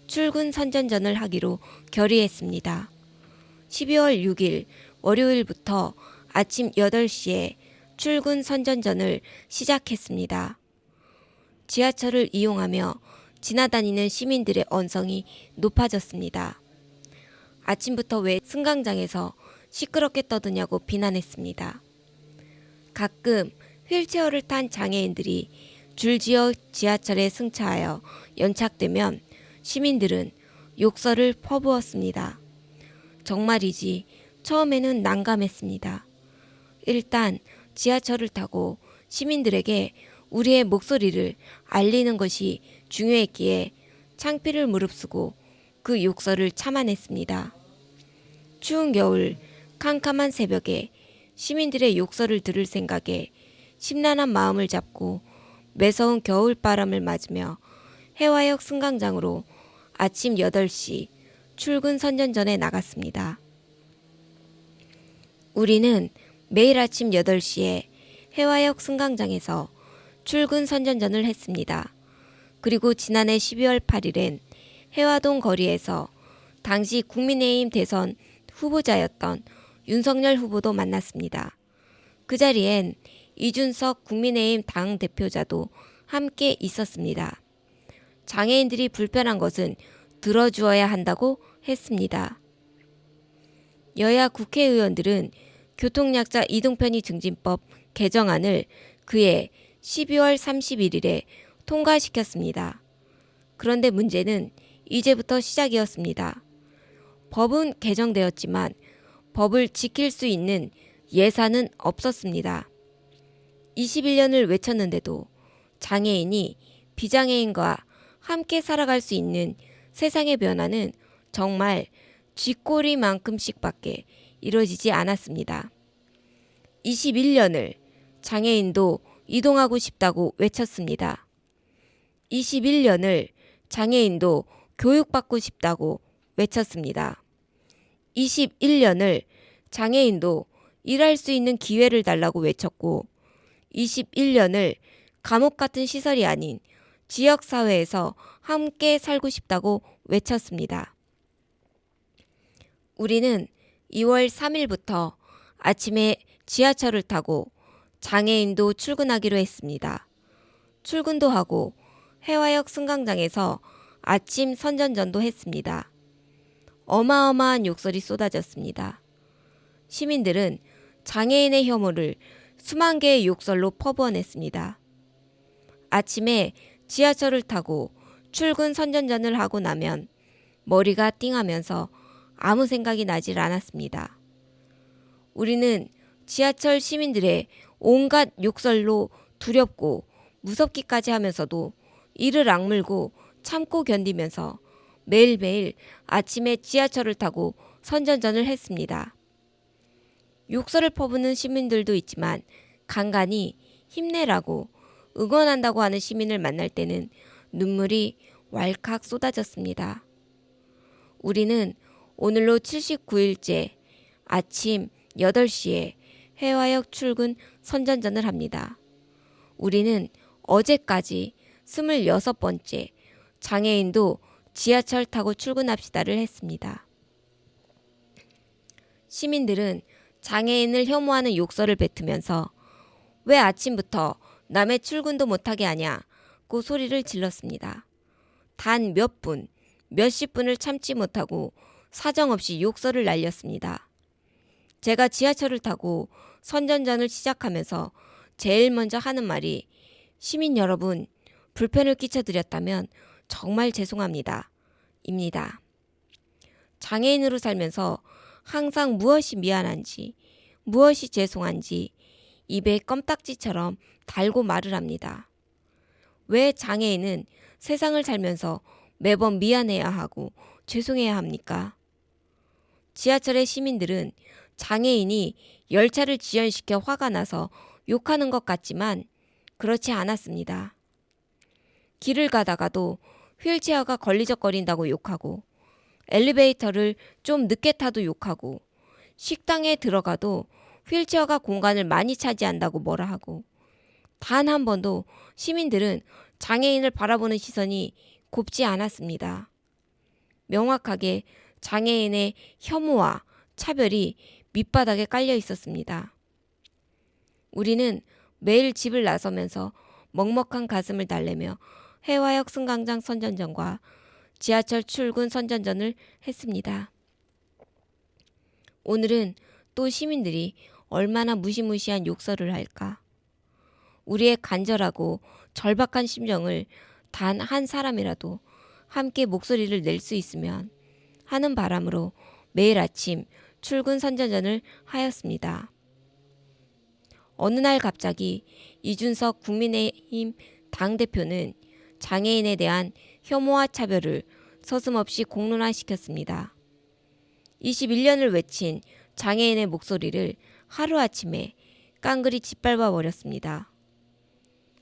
출근 선전전을 하기로 결의했습니다. 12월 6일 월요일부터 아침 8시에 출근 선전전을 시작했습니다. 지하철을 이용하며 지나다니는 시민들의 언성이 높아졌습니다. 아침부터 왜 승강장에서 시끄럽게 떠드냐고 비난했습니다. 가끔 휠체어를 탄 장애인들이 줄지어 지하철에 승차하여 연착되면 시민들은 욕설을 퍼부었습니다. 정말이지 처음에는 난감했습니다. 일단 지하철을 타고 시민들에게 우리의 목소리를 알리는 것이 중요했기에 창피를 무릅쓰고 그 욕설을 참아냈습니다. 추운 겨울 캄캄한 새벽에 시민들의 욕설을 들을 생각에 심란한 마음을 잡고 매서운 겨울바람을 맞으며 해화역 승강장으로 아침 8시 출근 선전전에 나갔습니다. 우리는 매일 아침 8시에 해화역 승강장에서 출근 선전전을 했습니다. 그리고 지난해 12월 8일엔 해화동 거리에서 당시 국민의힘 대선 후보자였던 윤석열 후보도 만났습니다. 그 자리엔 이준석 국민의힘 당대표자도 함께 있었습니다. 장애인들이 불편한 것은 들어주어야 한다고 했습니다. 여야 국회의원들은 교통약자 이동편의증진법 개정안을 그해 12월 31일에 통과시켰습니다. 그런데 문제는 이제부터 시작이었습니다. 법은 개정되었지만 법을 지킬 수 있는 예산은 없었습니다. 21년을 외쳤는데도 장애인이 비장애인과 함께 살아갈 수 있는 세상의 변화는 정말 쥐꼬리만큼씩밖에 이루어지지 않았습니다. 21년을 장애인도 이동하고 싶다고 외쳤습니다. 21년을 장애인도 교육받고 싶다고 외쳤습니다. 21년을 장애인도 일할 수 있는 기회를 달라고 외쳤고 21년을 감옥 같은 시설이 아닌 지역사회에서 함께 살고 싶다고 외쳤습니다. 우리는 2월 3일부터 아침에 지하철을 타고 장애인도 출근하기로 했습니다. 출근도 하고 해화역 승강장에서 아침 선전전도 했습니다. 어마어마한 욕설이 쏟아졌습니다. 시민들은 장애인의 혐오를 수만 개의 욕설로 퍼부어냈습니다. 아침에 지하철을 타고 출근 선전전을 하고 나면 머리가 띵하면서 아무 생각이 나질 않았습니다. 우리는 지하철 시민들의 온갖 욕설로 두렵고 무섭기까지 하면서도 이를 악물고 참고 견디면서 매일매일 아침에 지하철을 타고 선전전을 했습니다. 욕설을 퍼부는 시민들도 있지만 간간히 힘내라고 응원한다고 하는 시민을 만날 때는 눈물이 왈칵 쏟아졌습니다. 우리는 오늘로 79일째 아침 8시에 해화역 출근 선전전을 합니다. 우리는 어제까지 26번째 장애인도 지하철 타고 출근합시다를 했습니다. 시민들은 장애인을 혐오하는 욕설을 뱉으면서 왜 아침부터 남의 출근도 못하게 하냐고 소리를 질렀습니다. 단 몇 분, 몇십 분을 참지 못하고 사정없이 욕설을 날렸습니다. 제가 지하철을 타고 선전전을 시작하면서 제일 먼저 하는 말이 시민 여러분, 불편을 끼쳐드렸다면 정말 죄송합니다. 입니다. 장애인으로 살면서 항상 무엇이 미안한지, 무엇이 죄송한지 입에 껌딱지처럼 달고 말을 합니다. 왜 장애인은 세상을 살면서 매번 미안해야 하고 죄송해야 합니까? 지하철의 시민들은 장애인이 열차를 지연시켜 화가 나서 욕하는 것 같지만 그렇지 않았습니다. 길을 가다가도 휠체어가 걸리적거린다고 욕하고 엘리베이터를 좀 늦게 타도 욕하고 식당에 들어가도 휠체어가 공간을 많이 차지한다고 뭐라 하고 단 한 번도 시민들은 장애인을 바라보는 시선이 곱지 않았습니다. 명확하게 장애인의 혐오와 차별이 밑바닥에 깔려 있었습니다. 우리는 매일 집을 나서면서 먹먹한 가슴을 달래며 해화역 승강장 선전전과 지하철 출근 선전전을 했습니다. 오늘은 또 시민들이 얼마나 무시무시한 욕설을 할까? 우리의 간절하고 절박한 심정을 단 한 사람이라도 함께 목소리를 낼 수 있으면 하는 바람으로 매일 아침 출근 선전전을 하였습니다. 어느 날 갑자기 이준석 국민의힘 당대표는 장애인에 대한 혐오와 차별을 서슴없이 공론화시켰습니다. 21년을 외친 장애인의 목소리를 하루아침에 깡그리 짓밟아 버렸습니다.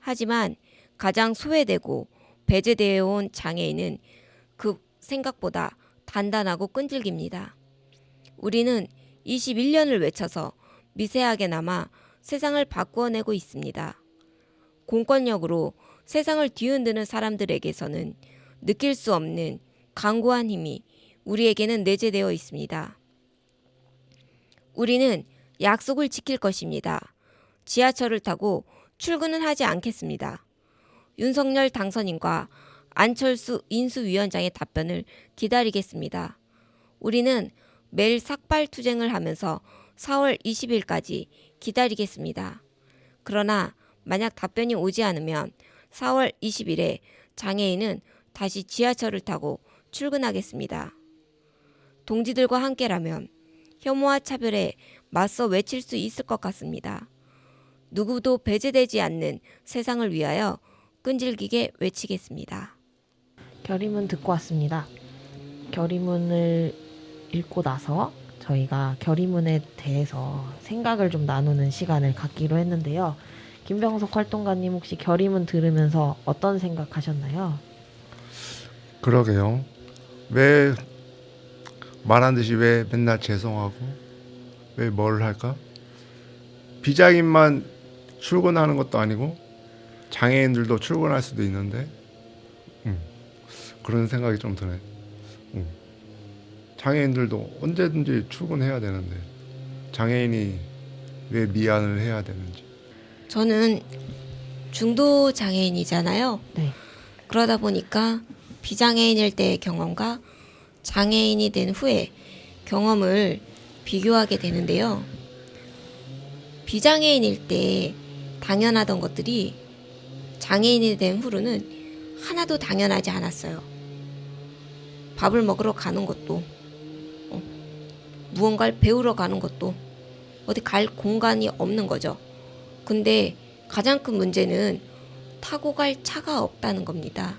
하지만 가장 소외되고 배제되어 온 장애인은 그 생각보다 단단하고 끈질깁니다. 우리는 21년을 외쳐서 미세하게나마 세상을 바꾸어내고 있습니다. 공권력으로 세상을 뒤흔드는 사람들에게서는 느낄 수 없는 강고한 힘이 우리에게는 내재되어 있습니다. 우리는 약속을 지킬 것입니다. 지하철을 타고 출근은 하지 않겠습니다. 윤석열 당선인과 안철수 인수위원장의 답변을 기다리겠습니다. 우리는 매일 삭발투쟁을 하면서 4월 20일까지 기다리겠습니다. 그러나 만약 답변이 오지 않으면 4월 20일에 장애인은 다시 지하철을 타고 출근하겠습니다. 동지들과 함께라면 혐오와 차별에 맞서 외칠 수 있을 것 같습니다. 누구도 배제되지 않는 세상을 위하여 끈질기게 외치겠습니다. 결의문 듣고 왔습니다. 결의문을 읽고 나서 저희가 결의문에 대해서 생각을 좀 나누는 시간을 갖기로 했는데요. 김병석 활동가님 혹시 결의문 들으면서 어떤 생각하셨나요? 그러게요. 왜 말한 듯이 왜 맨날 죄송하고 왜 뭘 할까? 비장애인만 출근하는 것도 아니고 장애인들도 출근할 수도 있는데 그런 생각이 좀 드네. 장애인들도 언제든지 출근해야 되는데 장애인이 왜 미안을 해야 되는지. 저는 중도 장애인이잖아요. 네. 그러다 보니까 비장애인일 때의 경험과 장애인이 된 후에 경험을 비교하게 되는데요. 비장애인일 때 당연하던 것들이 장애인이 된 후로는 하나도 당연하지 않았어요. 밥을 먹으러 가는 것도, 무언가를 배우러 가는 것도, 어디 갈 공간이 없는 거죠. 근데 가장 큰 문제는 타고 갈 차가 없다는 겁니다.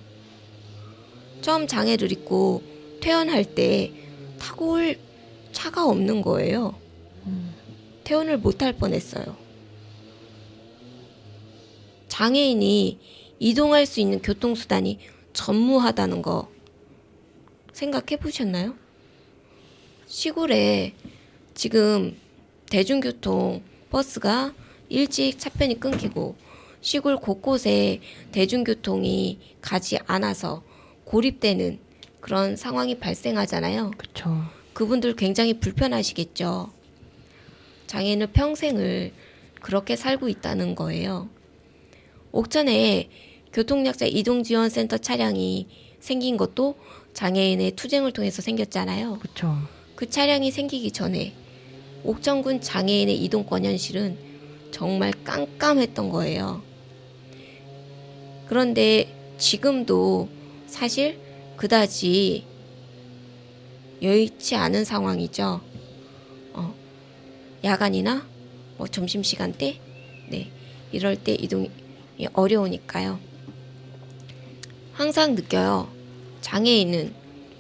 처음 장애를 입고 퇴원할 때 타고 올 차가 없는 거예요. 퇴원을 못할 뻔했어요. 장애인이 이동할 수 있는 교통수단이 전무하다는 거 생각해 보셨나요? 시골에 지금 대중교통 버스가 일찍 차편이 끊기고 시골 곳곳에 대중교통이 가지 않아서 고립되는 그런 상황이 발생하잖아요. 그렇죠. 그분들 굉장히 불편하시겠죠. 장애인은 평생을 그렇게 살고 있다는 거예요. 옥천에 교통약자 이동지원센터 차량이 생긴 것도 장애인의 투쟁을 통해서 생겼잖아요. 그렇죠. 그 차량이 생기기 전에 옥천군 장애인의 이동권 현실은 정말 깜깜했던 거예요. 그런데 지금도 사실 그다지 여의치 않은 상황이죠. 야간이나 뭐 점심시간 때, 이럴 때 이동이 어려우니까요. 항상 느껴요. 장애인은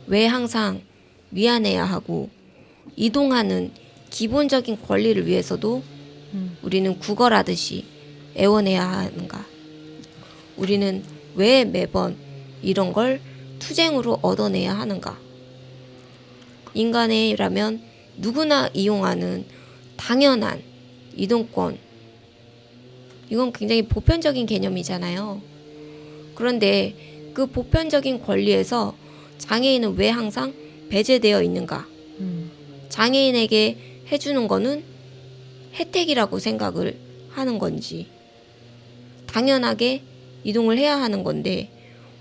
왜 항상 미안해야 하고 이동하는 기본적인 권리를 위해서도 우리는 구걸하듯이 애원해야 하는가? 우리는 왜 매번 이런 걸 투쟁으로 얻어내야 하는가? 인간이라면 누구나 이용하는 당연한 이동권. 이건 굉장히 보편적인 개념이잖아요. 그런데 그 보편적인 권리에서 장애인은 왜 항상 배제되어 있는가? 장애인에게 해주는 거는 혜택이라고 생각을 하는 건지, 당연하게 이동을 해야 하는 건데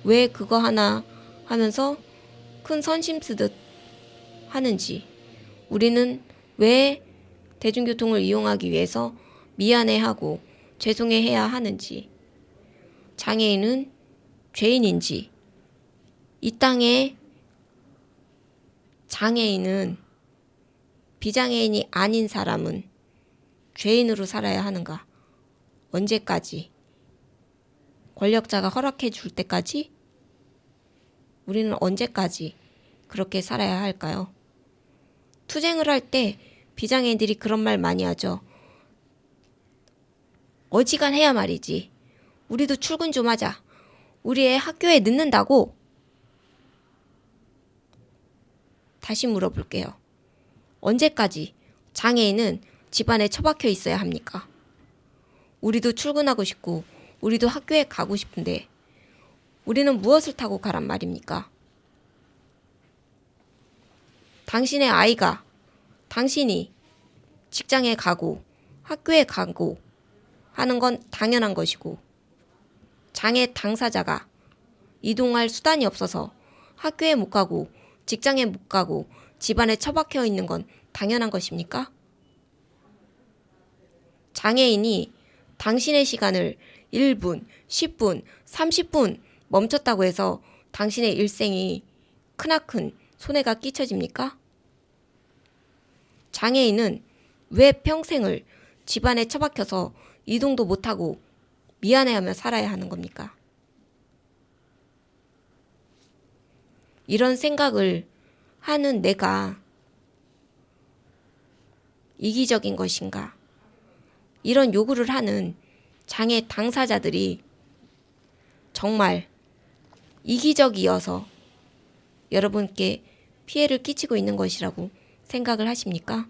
왜 그거 하나 하면서 큰 선심 쓰듯 하는지, 우리는 왜 대중교통을 이용하기 위해서 미안해하고 죄송해해야 하는지, 장애인은 죄인인지, 이 땅에 장애인은 비장애인이 아닌 사람은 죄인으로 살아야 하는가? 언제까지? 권력자가 허락해 줄 때까지? 우리는 언제까지 그렇게 살아야 할까요? 투쟁을 할 때 비장애인들이 그런 말 많이 하죠. 어지간해야 말이지. 우리도 출근 좀 하자. 우리 애 학교에 늦는다고. 다시 물어볼게요. 언제까지 장애인은 집안에 처박혀 있어야 합니까? 우리도 출근하고 싶고 우리도 학교에 가고 싶은데 우리는 무엇을 타고 가란 말입니까? 당신의 아이가, 당신이 직장에 가고 학교에 가고 하는 건 당연한 것이고, 장애 당사자가 이동할 수단이 없어서 학교에 못 가고 직장에 못 가고 집안에 처박혀 있는 건 당연한 것입니까? 장애인이 당신의 시간을 1분, 10분, 30분 멈췄다고 해서 당신의 일생이 크나큰 손해가 끼쳐집니까? 장애인은 왜 평생을 집안에 처박혀서 이동도 못하고 미안해하며 살아야 하는 겁니까? 이런 생각을 하는 내가 이기적인 것인가? 이런 요구를 하는 장애 당사자들이 정말 이기적이어서 여러분께 피해를 끼치고 있는 것이라고 생각을 하십니까?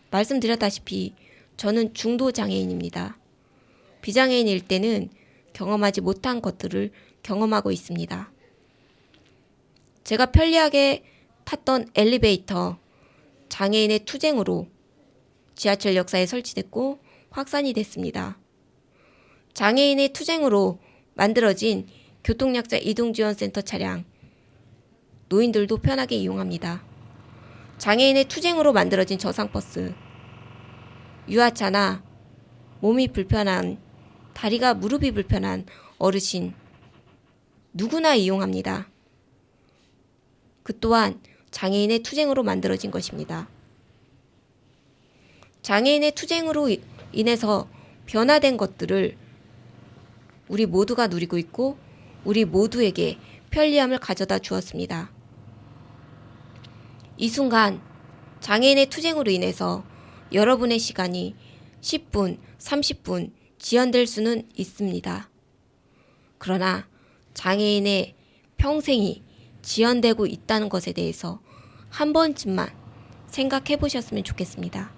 말씀드렸다시피 저는 중도 장애인입니다. 비장애인일 때는 경험하지 못한 것들을 경험하고 있습니다. 제가 편리하게 탔던 엘리베이터, 장애인의 투쟁으로 지하철 역사에 설치됐고 확산이 됐습니다. 장애인의 투쟁으로 만들어진 교통약자 이동지원센터 차량, 노인들도 편하게 이용합니다. 장애인의 투쟁으로 만들어진 저상버스, 유아차나 몸이 불편한, 다리가 무릎이 불편한 어르신 누구나 이용합니다. 그 또한 장애인의 투쟁으로 만들어진 것입니다. 장애인의 투쟁으로 인해서 변화된 것들을 우리 모두가 누리고 있고 우리 모두에게 편리함을 가져다 주었습니다. 이 순간 장애인의 투쟁으로 인해서 여러분의 시간이 10분, 30분 지연될 수는 있습니다. 그러나 장애인의 평생이 지연되고 있다는 것에 대해서 한 번쯤만 생각해 보셨으면 좋겠습니다.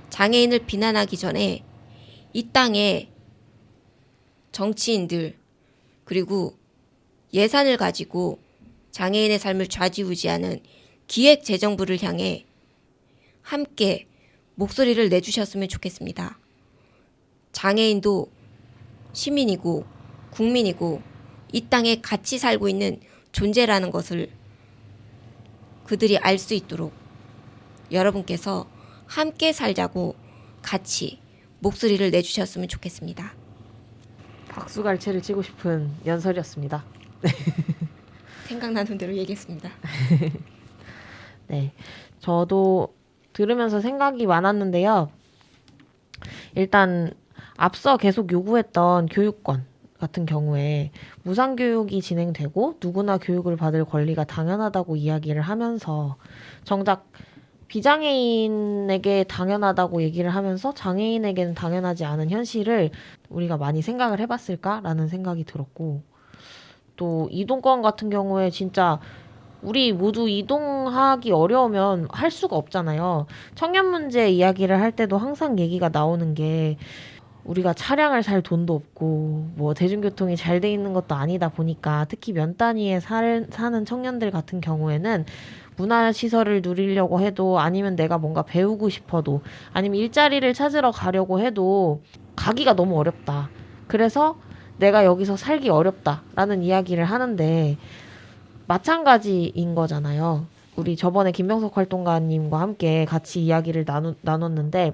장애인을 비난하기 전에 이 땅에 정치인들 그리고 예산을 가지고 장애인의 삶을 좌지우지하는 기획재정부를 향해 함께 목소리를 내주셨으면 좋겠습니다. 장애인도 시민이고 국민이고 이 땅에 같이 살고 있는 존재라는 것을 그들이 알 수 있도록 여러분께서 함께 살자고 같이 목소리를 내주셨으면 좋겠습니다. 박수갈채를 치고 싶은 연설이었습니다. 생각나는 대로 얘기했습니다. 네, 저도 들으면서 생각이 많았는데요. 일단 앞서 계속 요구했던 교육권 같은 경우에 무상교육이 진행되고 누구나 교육을 받을 권리가 당연하다고 이야기를 하면서 정작 비장애인에게 당연하다고 얘기를 하면서 장애인에게는 당연하지 않은 현실을 우리가 많이 생각을 해봤을까라는 생각이 들었고, 또 이동권 같은 경우에 진짜 우리 모두 이동하기 어려우면 할 수가 없잖아요. 청년 문제 이야기를 할 때도 항상 얘기가 나오는 게 우리가 차량을 살 돈도 없고 뭐 대중교통이 잘 돼 있는 것도 아니다 보니까 특히 면 단위에 사는 청년들 같은 경우에는 문화시설을 누리려고 해도 아니면 내가 뭔가 배우고 싶어도 아니면 일자리를 찾으러 가려고 해도 가기가 너무 어렵다. 그래서 내가 여기서 살기 어렵다라는 이야기를 하는데 마찬가지인 거잖아요. 우리 저번에 김병석 활동가님과 함께 같이 이야기를 나눴는데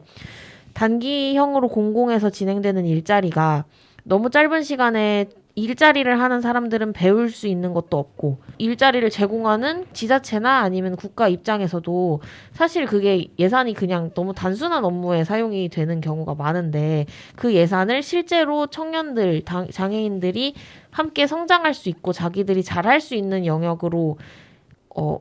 단기형으로 공공에서 진행되는 일자리가 너무 짧은 시간에 일자리를 하는 사람들은 배울 수 있는 것도 없고 일자리를 제공하는 지자체나 아니면 국가 입장에서도 사실 그게 예산이 그냥 너무 단순한 업무에 사용이 되는 경우가 많은데 그 예산을 실제로 청년들, 장애인들이 함께 성장할 수 있고 자기들이 잘할 수 있는 영역으로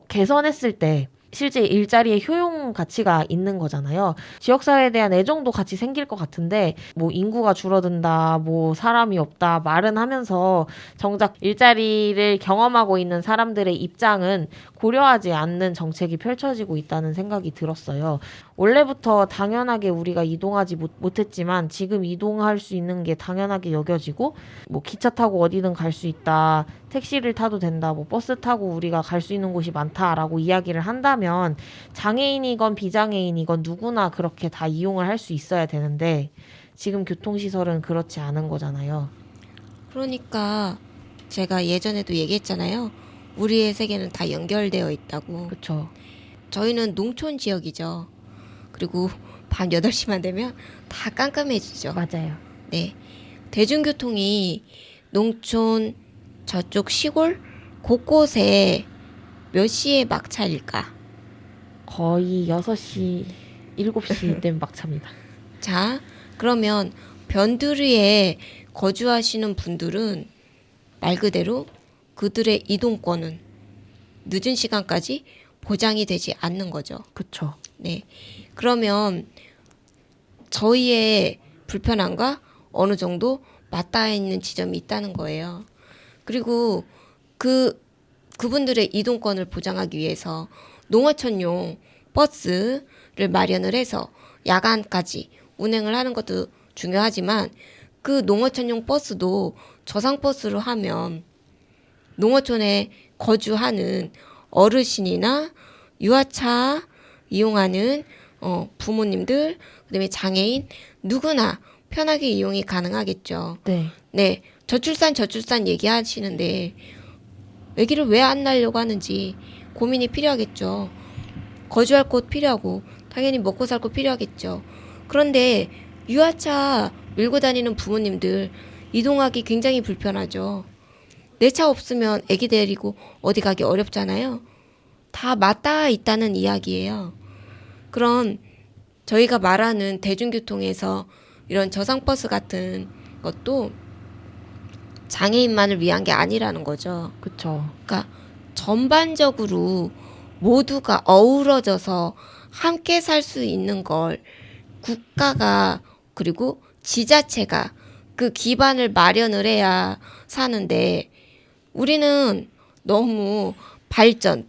개선했을 때 실제 일자리의 효용 가치가 있는 거잖아요. 지역사회에 대한 애정도 같이 생길 것 같은데 뭐 인구가 줄어든다, 뭐 사람이 없다 말은 하면서 정작 일자리를 경험하고 있는 사람들의 입장은 고려하지 않는 정책이 펼쳐지고 있다는 생각이 들었어요. 원래부터 당연하게 우리가 이동하지 못했지만 지금 이동할 수 있는 게 당연하게 여겨지고 뭐 기차 타고 어디든 갈 수 있다, 택시를 타도 된다, 뭐 버스 타고 우리가 갈 수 있는 곳이 많다라고 이야기를 한다면 장애인이건 비장애인이건 누구나 그렇게 다 이용을 할 수 있어야 되는데 지금 교통시설은 그렇지 않은 거잖아요. 그러니까 제가 예전에도 얘기했잖아요. 우리의 세계는 다 연결되어 있다고. 그렇죠. 저희는 농촌 지역이죠. 그리고 밤 8시만 되면 다 깜깜해지죠. 맞아요. 네. 대중교통이 농촌, 저쪽 시골 곳곳에 몇 시에 막차일까? 거의 6시, 7시 된 막차입니다. 자, 그러면 변두리에 거주하시는 분들은 말 그대로 그들의 이동권은 늦은 시간까지 보장이 되지 않는 거죠. 그렇죠. 네. 그러면 저희의 불편함과 어느 정도 맞닿아 있는 지점이 있다는 거예요. 그리고 그분들의 이동권을 보장하기 위해서 농어촌용 버스를 마련을 해서 야간까지 운행을 하는 것도 중요하지만 그 농어촌용 버스도 저상버스로 하면 농어촌에 거주하는 어르신이나 유아차 이용하는 부모님들, 그다음에 장애인 누구나 편하게 이용이 가능하겠죠. 네. 네, 저출산 얘기하시는데 아기를 왜 안 낳으려고 하는지 고민이 필요하겠죠. 거주할 곳 필요하고 당연히 먹고 살 곳 필요하겠죠. 그런데 유아차 밀고 다니는 부모님들 이동하기 굉장히 불편하죠. 내 차 없으면 아기 데리고 어디 가기 어렵잖아요. 다 맞닿아 있다는 이야기예요. 그럼 저희가 말하는 대중교통에서 이런 저상버스 같은 것도 장애인만을 위한 게 아니라는 거죠. 그렇죠. 그러니까 전반적으로 모두가 어우러져서 함께 살 수 있는 걸 국가가 그리고 지자체가 그 기반을 마련을 해야 사는데 우리는 너무 발전,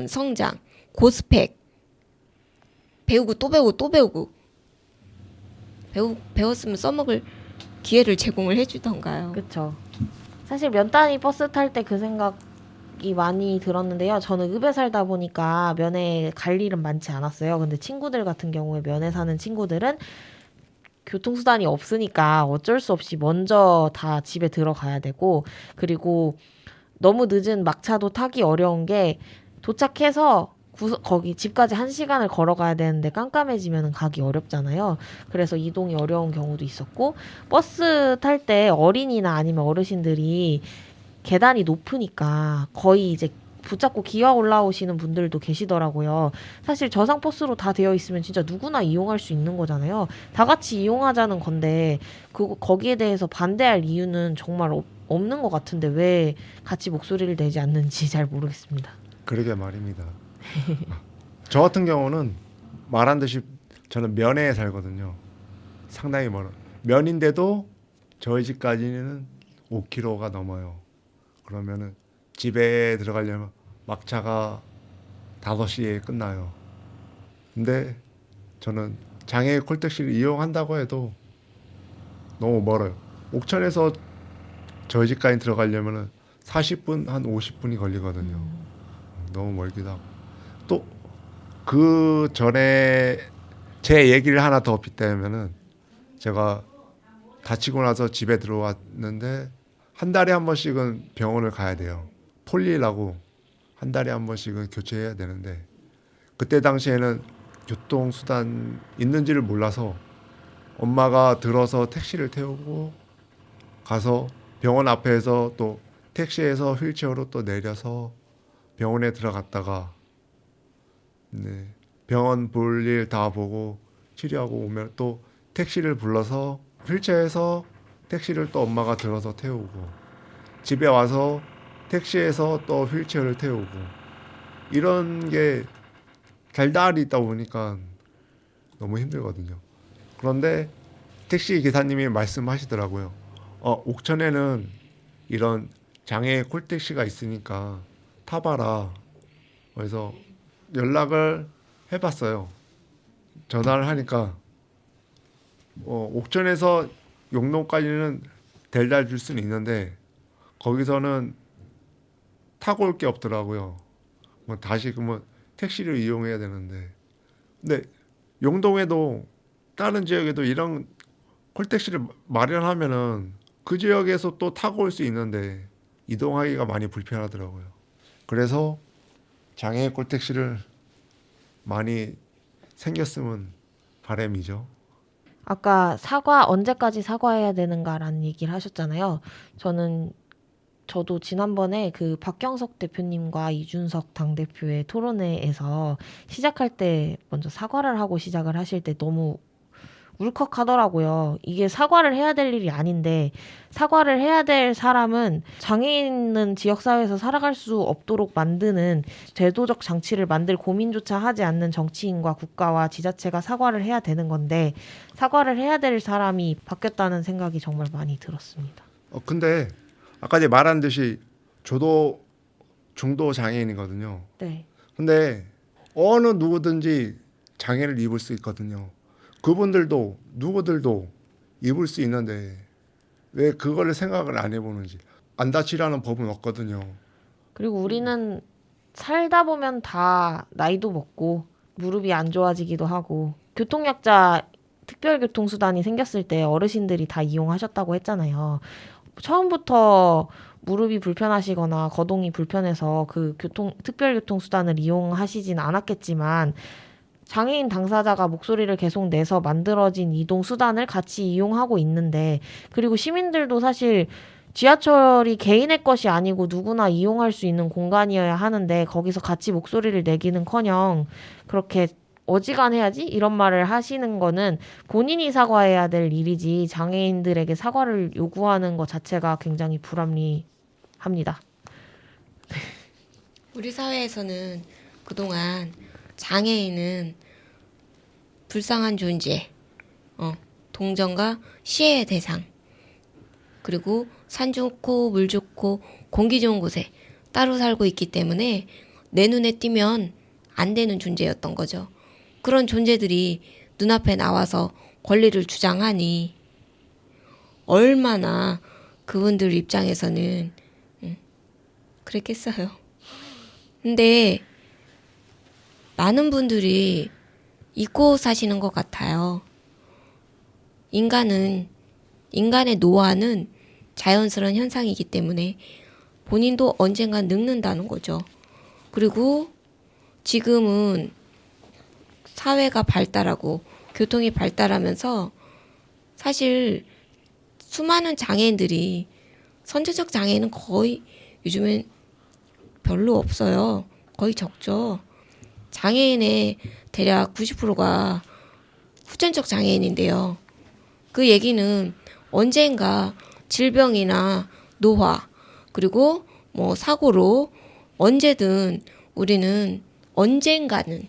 성장, 고스펙 배우고 또 배우고 또 배우고 배웠으면 써먹을 기회를 제공을 해주던가요. 그렇죠. 사실 면 단위 버스 탈 때 그 생각이 많이 들었는데요. 저는 읍에 살다 보니까 면에 갈 일은 많지 않았어요. 근데 친구들 같은 경우에 면에 사는 친구들은 교통수단이 없으니까 어쩔 수 없이 먼저 다 집에 들어가야 되고 그리고 너무 늦은 막차도 타기 어려운 게 도착해서 거기 집까지 1시간을 걸어가야 되는데 깜깜해지면 가기 어렵잖아요. 그래서 이동이 어려운 경우도 있었고, 버스 탈 때 어린이나 아니면 어르신들이 계단이 높으니까 거의 이제 붙잡고 기어 올라오시는 분들도 계시더라고요. 사실 저상버스로 다 되어 있으면 진짜 누구나 이용할 수 있는 거잖아요. 다 같이 이용하자는 건데 거기에 대해서 반대할 이유는 정말 없는 것 같은데 왜 같이 목소리를 내지 않는지 잘 모르겠습니다. 그러게 말입니다. 저 같은 경우는 말한 듯이 저는 면회에 살거든요. 상당히 멀어. 면인데도 저희 집까지는 5km가 넘어요. 그러면은 집에 들어가려면 막차가 5시에 끝나요. 근데 저는 장애인 콜택시를 이용한다고 해도 너무 멀어요. 옥천에서 저희 집까지 들어가려면 40분, 한 50분이 걸리거든요. 너무 멀기도 하고. 또 그 전에 제 얘기를 하나 더 빗대면은 제가 다치고 나서 집에 들어왔는데 한 달에 한 번씩은 병원을 가야 돼요. 폴리라고 한 달에 한 번씩은 교체해야 되는데 그때 당시에는 교통수단 있는지를 몰라서 엄마가 들어서 택시를 태우고 가서 병원 앞에서 또 택시에서 휠체어로 또 내려서 병원에 들어갔다가 네, 병원 볼 일 다 보고 치료하고 오면 또 택시를 불러서 휠체어에서 택시를 또 엄마가 들어서 태우고 집에 와서 택시에서 또 휠체어를 태우고 이런 게 달달이 있다 보니까 너무 힘들거든요. 그런데 택시 기사님이 말씀하시더라고요. 옥천에는 이런 장애 콜택시가 있으니까 타봐라. 그래서 연락을 해봤어요. 전화를 하니까 옥천에서 용동까지는 데려다 줄 수는 있는데 거기서는 타고 올 게 없더라고요. 뭐 다시 그러면 택시를 이용해야 되는데 근데 용동에도 다른 지역에도 이런 콜택시를 마련하면은 그 지역에서 또 타고 올 수 있는데 이동하기가 많이 불편하더라고요. 그래서 장애인 콜택시를 많이 생겼으면 바람이죠. 아까 언제까지 사과해야 되는가라는 얘기를 하셨잖아요. 저도 지난번에 그 박경석 대표님과 이준석 당대표의 토론회에서 시작할 때 먼저 사과를 하고 시작을 하실 때 너무 울컥하더라고요. 이게 사과를 해야 될 일이 아닌데 사과를 해야 될 사람은 장애인은 지역사회에서 살아갈 수 없도록 만드는 제도적 장치를 만들 고민조차 하지 않는 정치인과 국가와 지자체가 사과를 해야 되는 건데 사과를 해야 될 사람이 바뀌었다는 생각이 정말 많이 들었습니다. 근데 아까 이제 말한 듯이 저도 중도 장애인이거든요. 네. 근데 어느 누구든지 장애를 입을 수 있거든요. 그분들도 누구들도 입을 수 있는데 왜 그거를 생각을 안 해보는지. 안 다치라는 법은 없거든요. 그리고 우리는 살다 보면 다 나이도 먹고 무릎이 안 좋아지기도 하고 교통약자 특별교통수단이 생겼을 때 어르신들이 다 이용하셨다고 했잖아요. 처음부터 무릎이 불편하시거나 거동이 불편해서 그 특별교통수단을 이용하시진 않았겠지만 장애인 당사자가 목소리를 계속 내서 만들어진 이동수단을 같이 이용하고 있는데 그리고 시민들도 사실 지하철이 개인의 것이 아니고 누구나 이용할 수 있는 공간이어야 하는데 거기서 같이 목소리를 내기는커녕 그렇게 어지간해야지 이런 말을 하시는 거는 본인이 사과해야 될 일이지 장애인들에게 사과를 요구하는 것 자체가 굉장히 불합리합니다. 우리 사회에서는 그동안 장애인은 불쌍한 존재, 동정과 시혜의 대상, 그리고 산 좋고 물 좋고 공기 좋은 곳에 따로 살고 있기 때문에 내 눈에 띄면 안 되는 존재였던 거죠. 그런 존재들이 눈앞에 나와서 권리를 주장하니 얼마나 그분들 입장에서는 그랬겠어요. 근데 많은 분들이 잊고 사시는 것 같아요. 인간의 노화는 자연스러운 현상이기 때문에 본인도 언젠간 늙는다는 거죠. 그리고 지금은 사회가 발달하고 교통이 발달하면서 사실 수많은 장애인들이 선천적 장애인은 거의 요즘엔 별로 없어요. 거의 적죠. 장애인의 대략 90%가 후천적 장애인인데요. 그 얘기는 언젠가 질병이나 노화 그리고 뭐 사고로 언제든 우리는 언젠가는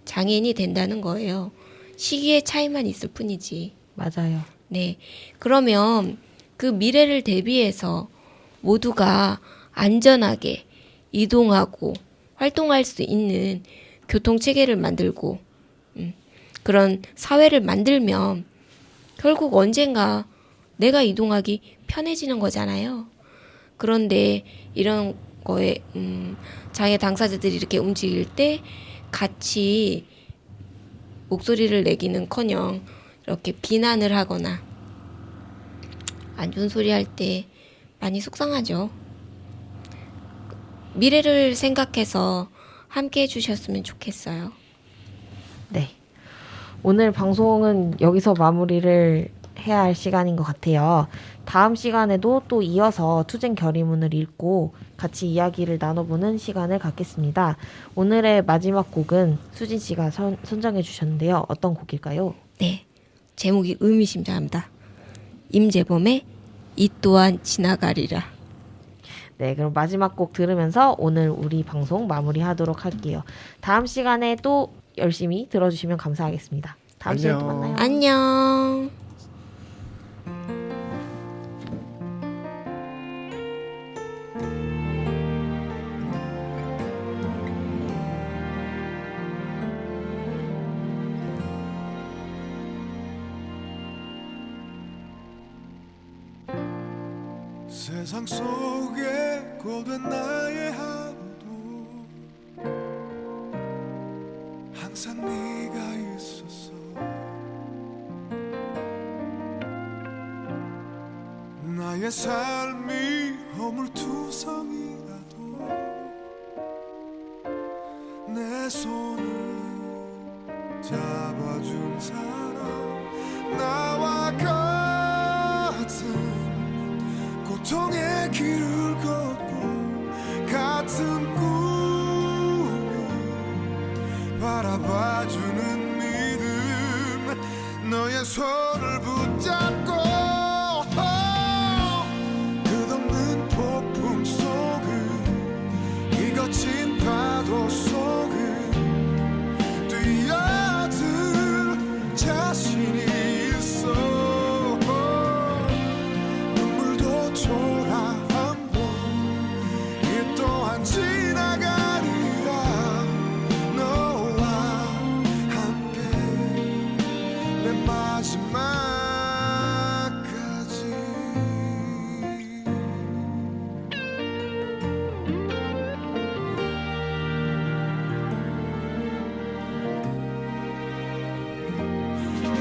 장애인이 된다는 거예요. 시기의 차이만 있을 뿐이지. 맞아요. 네. 그러면 그 미래를 대비해서 모두가 안전하게 이동하고 활동할 수 있는 교통체계를 만들고 그런 사회를 만들면 결국 언젠가 내가 이동하기 편해지는 거잖아요. 그런데 이런 거에 장애 당사자들이 이렇게 움직일 때 같이 목소리를 내기는커녕 이렇게 비난을 하거나 안 좋은 소리 할 때 많이 속상하죠. 미래를 생각해서 함께 해주셨으면 좋겠어요. 네. 오늘 방송은 여기서 마무리를 해야 할 시간인 것 같아요. 다음 시간에도 또 이어서 투쟁 결의문을 읽고 같이 이야기를 나눠보는 시간을 갖겠습니다. 오늘의 마지막 곡은 수진 씨가 선정해 주셨는데요. 어떤 곡일까요? 네. 제목이 의미심장합니다. 임재범의 이 또한 지나가리라. 네, 그럼 마지막 곡 들으면서 오늘 우리 방송 마무리하도록 할게요. 다음 시간에 또 열심히 들어주시면 감사하겠습니다. 다음 시간에 또 만나요. 안녕. 세상 속에 고된 나의 하루도 항상 네가 있었어. 나의 삶이 허물투성이라도 내 손을 잡아준 사람, 나와 같은 고통의 길을 걷고 같은 꿈을 바라봐주는 믿음, 너의 손을 붙잡고 끝없는 폭풍 속을 이 거친 파도 속을 뛰어들 자신이 있어. 지나가리라. 너와 함께 내 마지막까지.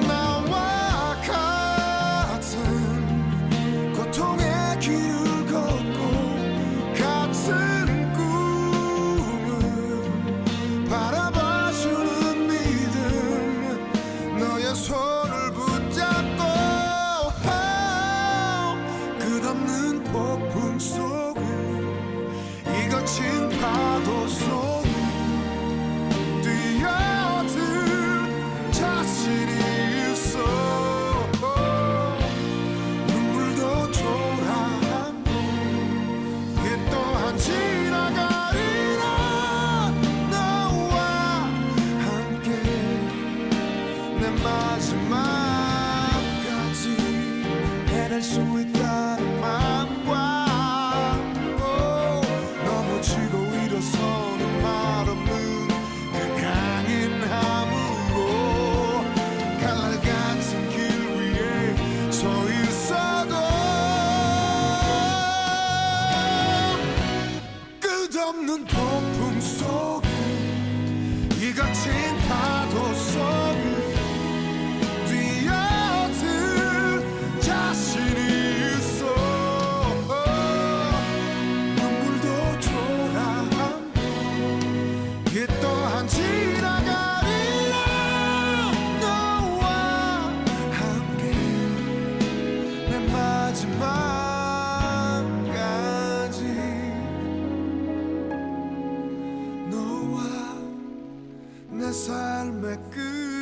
나와 같은 고통의 길을 걷고 같은 바라봐주는 믿음, 너의 손을 붙잡고 끝없는 폭풍 속을 이 거친 파도 속을 뛰어들 자신이 있어. 눈물도 초라하고 이 또한 지나가리라. 마지막까지 해낼 수 있다는 마음과 넘어지고 일어서는 말없는 그 강인함으로 칼날 같은 길 위에 서 있어도 끝없는 폭풍 속을 이 거친 파도 속을 자신이 마지막까지 너와 내 삶의 끝